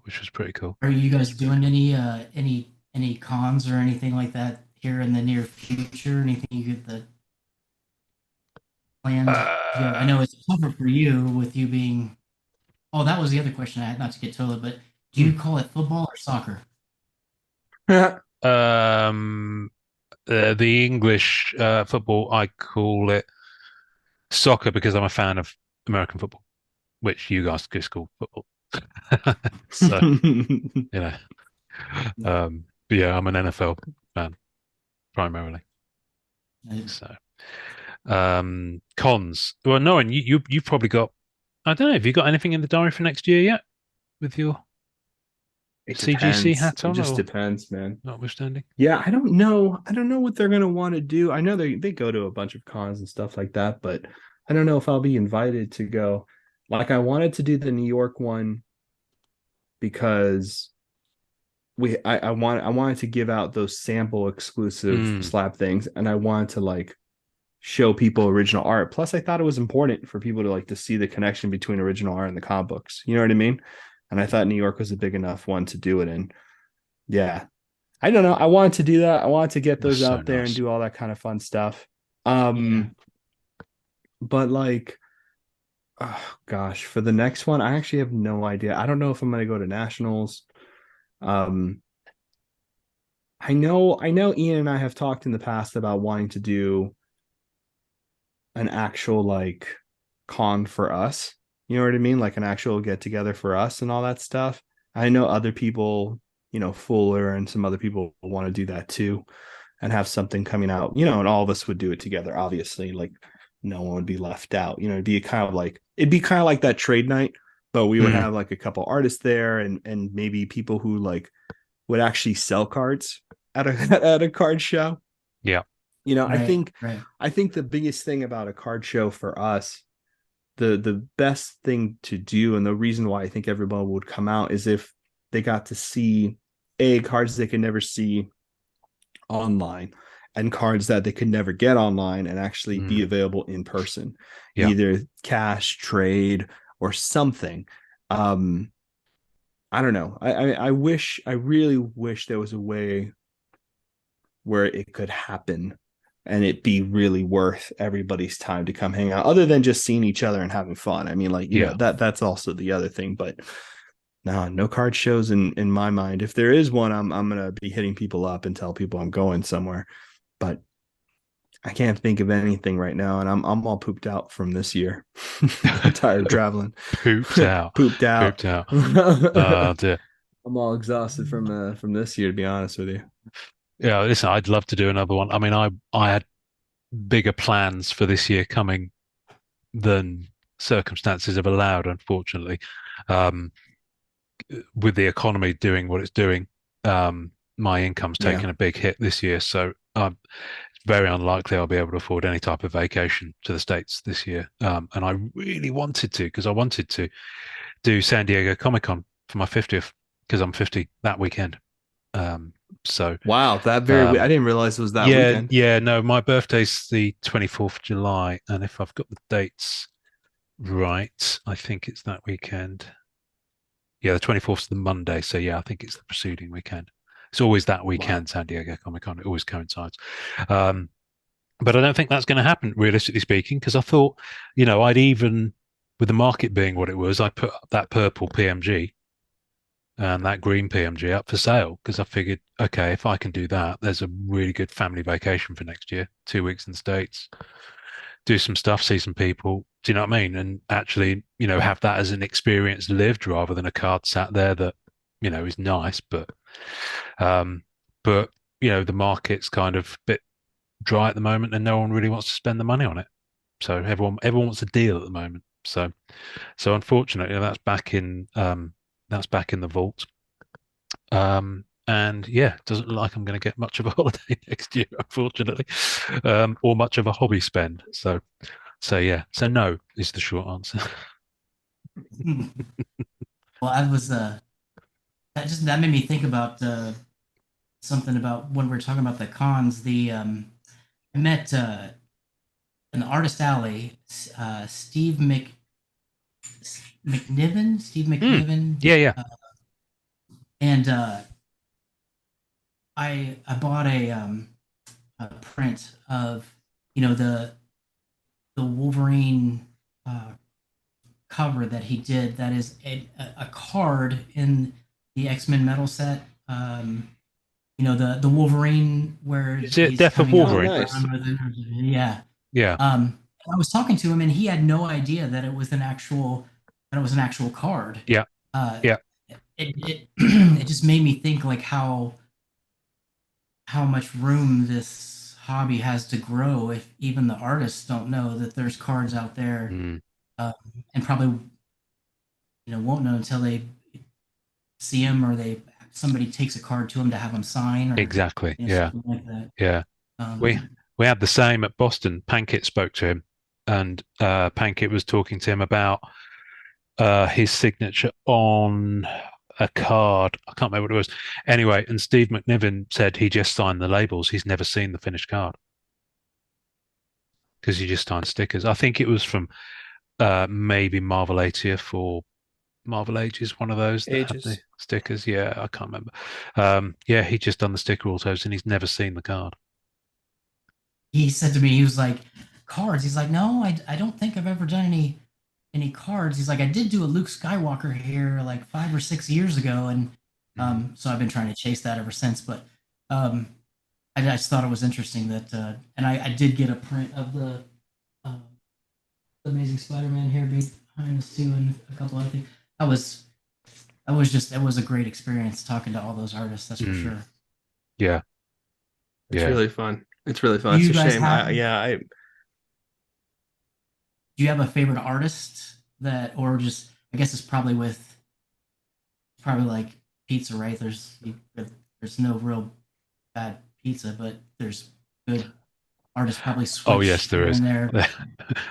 which was pretty cool. Are you guys doing any cons or anything like that here in the near future? Anything you get the planned? I know it's tougher for you with you being. Oh, that was the other question I had. Not to get totally, but do you call it football or soccer? The English football, I call it soccer because I'm a fan of American football, which you guys just call football. So, you know, but yeah, I'm an NFL fan primarily. So, cons. Well, Norrin, you've probably got. I don't know. Have you got anything in the diary for next year yet with your It CGC depends. hat It on, just or depends, man. notwithstanding? Yeah, I don't know. I don't know what they're gonna want to do. I know they go to a bunch of cons and stuff like that, but I don't know if I'll be invited to go. Like I wanted to do the New York one because I wanted to give out those sample exclusive Mm, slab things, and I wanted to like show people original art. Plus, I thought it was important for people to like to see the connection between original art and the comic books. You know what I mean? And I thought New York was a big enough one to do it in. Yeah, I don't know. I wanted to do that. I wanted to get that's those so out there and nice. do all that kind of fun stuff. Yeah. But like, oh gosh, for the next one, I actually have no idea. I don't know if I'm gonna go to nationals. Um, I know Ian and I have talked in the past about wanting to do an actual like con for us. You know what I mean? Like an actual get together for us and all that stuff. I know other people, Fuller and some other people want to do that too and have something coming out, and all of us would do it together, obviously. Like no one would be left out. It'd be kind of like that trade night, but we would Mm, have like a couple artists there and maybe people who like would actually sell cards at a at a card show. yeah, I Right. think Right. I think the biggest thing about a card show for us, the best thing to do, and the reason why I think everyone would come out is if they got to see cards they could never see online and cards that they could never get online and actually be mm, available in person, yeah, either cash, trade, or something. Um, I don't know. I really wish there was a way where it could happen and it be really worth everybody's time to come hang out other than just seeing each other and having fun. I mean, like, yeah. that's also the other thing, but no card shows in my mind. If there is one, I'm gonna be hitting people up and tell people I'm going somewhere, but I can't think of anything right now, and I'm all pooped out from this year. I'm tired of traveling. Pooped out, Pooped out. pooped out. I'm Dear. all exhausted from this year, to be honest with you. Yeah, listen, I'd love to do another one. I mean, I had bigger plans for this year coming than circumstances have allowed, unfortunately. Um, with the economy doing what it's doing, my income's Yeah. taken a big hit this year, so it's very unlikely I'll be able to afford any type of vacation to the States this year. And I really wanted to, because I wanted to do San Diego Comic Con for my 50th, because I'm 50 that weekend. Um, so Wow, I um, didn't realize it was that yeah, weekend. yeah, no, my birthday's the 24th of July, and if I've got the dates right, I think it's that weekend. Yeah, the 24th is the Monday, so yeah, I think it's the preceding weekend. It's always that Wow. weekend, San Diego Comic Con. It always coincides. Um, but I don't think that's going to happen, realistically speaking, because I thought, I'd even, with the market being what it was, I put up that purple PMG and that green PMG up for sale because I figured, okay, if I can do that, there's a really good family vacation for next year, 2 weeks in the States, do some stuff, see some people. Do you know what I mean? And actually, have that as an experience lived rather than a card sat there that, is nice, um, but the market's kind of a bit dry at the moment, and no one really wants to spend the money on it. So everyone wants a deal at the moment. So unfortunately, that's back in the vault. And yeah, it doesn't look like I'm going to get much of a holiday next year, unfortunately, or much of a hobby spend. So yeah, so no is the short answer. Well, I was that made me think about something about when we were talking about the cons. I met in the artist alley, Steve Hmm. McNiven, Yeah, yeah. and I bought a print of the Wolverine uh, cover that he did. That is a card in the X-Men metal set. The Wolverine where Is it he's Death of coming out Oh, of the Wolverine? nice. ground with it. Yeah. Yeah. I was talking to him, and he had no idea that it was an actual card. Yeah, Uh, yeah, it it just made me think like how much room this hobby has to grow if even the artists don't know that there's cards out there, mm, um, and probably won't know until they see them or they somebody takes a card to them to have them sign or exactly. Yeah, something like that. yeah. We Um, we had the same at Boston. Pankit spoke to him, and Pankit was talking to him about his signature on a card. I can't remember what it was. Anyway, and Steve McNiven said he just signed the labels. He's never seen the finished card because he just signed stickers. I think it was from maybe Marvel 80th or Marvel Ages, one of those that had the Ages. stickers. Yeah, I can't remember. Yeah, he just done the sticker autos and he's never seen the card. he said to me, he was like, cards. He's like, no, I don't think I've ever done any cards. He's like, I did do a Luke Skywalker here like 5 or 6 years ago, and Mhm. so I've been trying to chase that ever since. But um, I just thought it was interesting that, and I did get a print of uh, the Amazing Spider-Man here behind us too, and a couple other things. It was a great experience talking to all those artists. That's for Mm. sure. Yeah, It's yeah. really fun. It's really fun. Do It's you a guys shame. have? I Do you have a favorite artist that, or just? I guess it's probably like pizza, right? There's no real bad pizza, but there's good artists probably Oh yes, switch there here is. and there.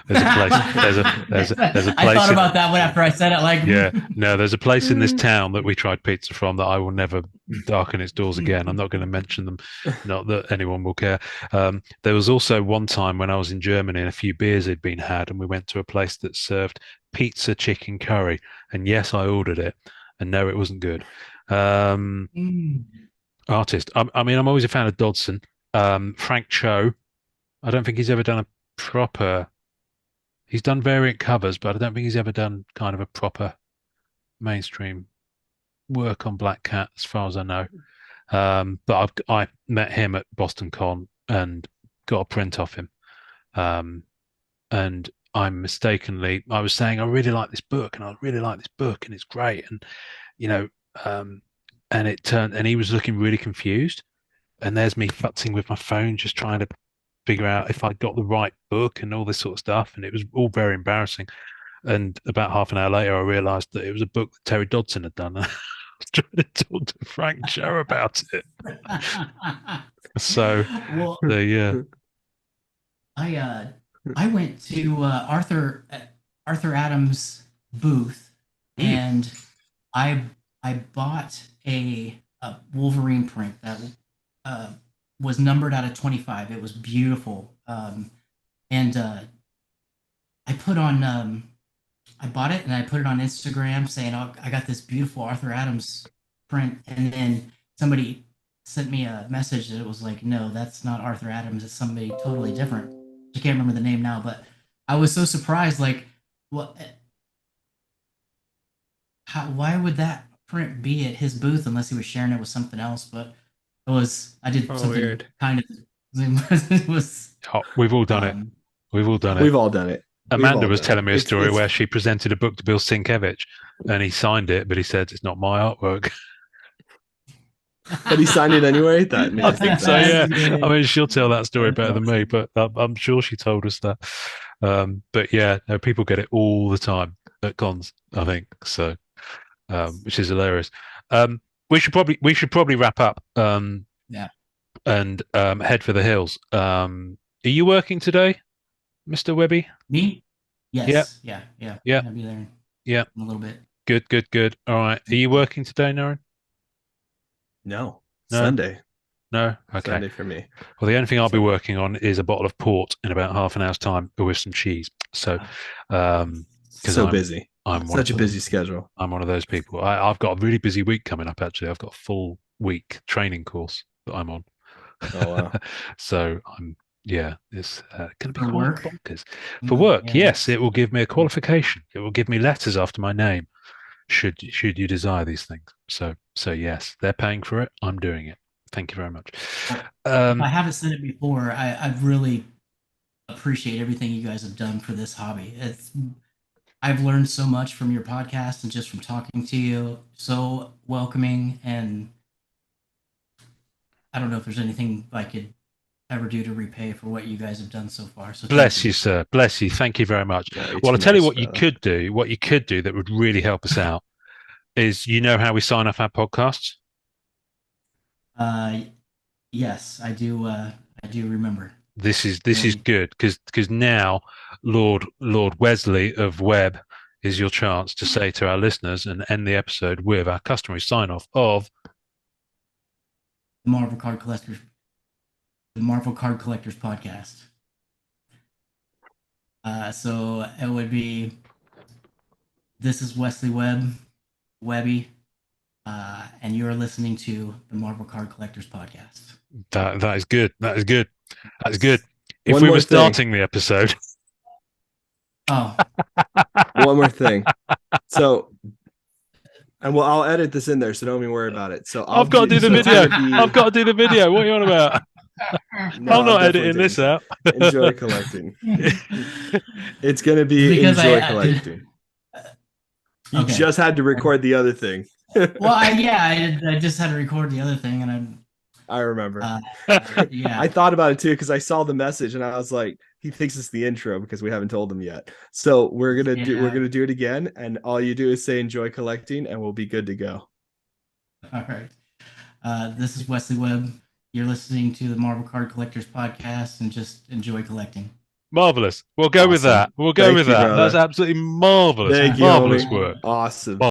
There's a place. There's a I place thought in. about that one after I said it. Like, Yeah, no, there's a place in this town that we tried pizza from that I will never darken its doors again. I'm not going to mention them, not that anyone will care. There was also one time when I was in Germany and a few beers had been had, and we went to a place that served pizza chicken curry. And yes, I ordered it, and no, it wasn't good. Um, Artist. I mean, I'm always a fan of Dodson. Frank Cho. I don't think he's ever done a proper. He's done variant covers, but I don't think he's ever done kind of a proper mainstream work on Black Cat, as far as I know. But I met him at Boston Con and got a print off him. Um, and I was saying I really like this book, and I really like this book, and it's great, and you know, um, and it turned, and he was looking really confused, and there's me futzing with my phone, just trying to figure out if I got the right book and all this sort of stuff, and it was all very embarrassing. And about half an hour later, I realised that it was a book that Terry Dodson had done. I was trying to talk to Frank Cho about it. So, well, yeah. I uh, I went to Arthur Adams' booth, Mm. and I I bought a Wolverine print that uh, was numbered out of 25. It was beautiful, and I put on I bought it and I put it on Instagram saying, "Oh, I got this beautiful Arthur Adams print," and then somebody sent me a message that it was like, "No, that's not Arthur Adams. It's somebody totally different." I can't remember the name now, but I was so surprised. Like, what? Why would that print be at his booth unless he was sharing it with something else? But it was. I did Oh, something weird. kind of. It was. Oh, we've all done it. Um, We've all done it. We've all done it. We've Amanda all was done telling it. me a story It's where she presented a book to Bill Sienkiewicz, and he signed it, but he said it's not my artwork. but he signed it anyway. That I think so. Yeah. Yeah. I mean, she'll tell that story That's better than me, awesome. but I'm sure she told us that. But yeah, no, people get it all the time at cons, I think. So, which is hilarious. We should probably wrap up. Yeah. And head for the hills. Are you working today, Mr. Webby? Me? Yeah, Yes. Yeah. Yeah. yeah, I'll be there yeah. in a little bit. Good, good, good. All right. Are you working today, Norrin? no No, Sunday. no. Okay. Sunday for me. Well, the only thing I'll be So- working on is a bottle of port in about half an hour's time with some cheese. So, because So busy. I'm Such a busy schedule. I'm one of those people. I've got a really busy week coming up. Actually, I've got a full week training course that I'm on. Oh wow. So yeah, it's going to be For quite work? bonkers. For work, Yeah, yes, that's- it will give me a qualification. It will give me letters after my name, should you desire these things. So yes, they're paying for it. I'm doing it. Thank you very much. If I haven't said it before, I've really appreciate everything you guys have done for this hobby. I've learned so much from your podcast and just from talking to you. So welcoming, and I don't know if there's anything I could ever do to repay for what you guys have done so far. So Bless you, sir. Bless you. Thank you very much. Well, I'll tell you what you could do. What you could do that would really help us out is, you know how we sign off our podcasts? Yes, I do. I do remember. This is good because now Lord Wesley of Webb is your chance to say to our listeners and end the episode with our customary sign off of the Marvel Card Collectors podcast. So it would be, this is Wesley Webb, Webby, and you're listening to the Marvel Card Collectors podcast. That is good. That is good. That's good. If we were starting the episode. Oh. One more thing. So, and well, I'll edit this in there, so don't even worry about it. So I've got to do the video. I've got to do the video. What are you on about? No, I'm not editing this out. Enjoy collecting. It's going to be enjoy collecting. You just had to record the other thing. Well, I just had to record the other thing, and I remember. Yeah, I thought about it too because I saw the message and I was like, he thinks it's the intro because we haven't told him yet. So we're gonna do it again, and all you do is say enjoy collecting, and we'll be good to go. All right. This is Wesley Webb. You're listening to the Marvel Card Collectors podcast, and just enjoy collecting. Marvelous. We'll go with that. We'll go with that. That's absolutely marvelous. Thank you, marvelous homie. work. Awesome.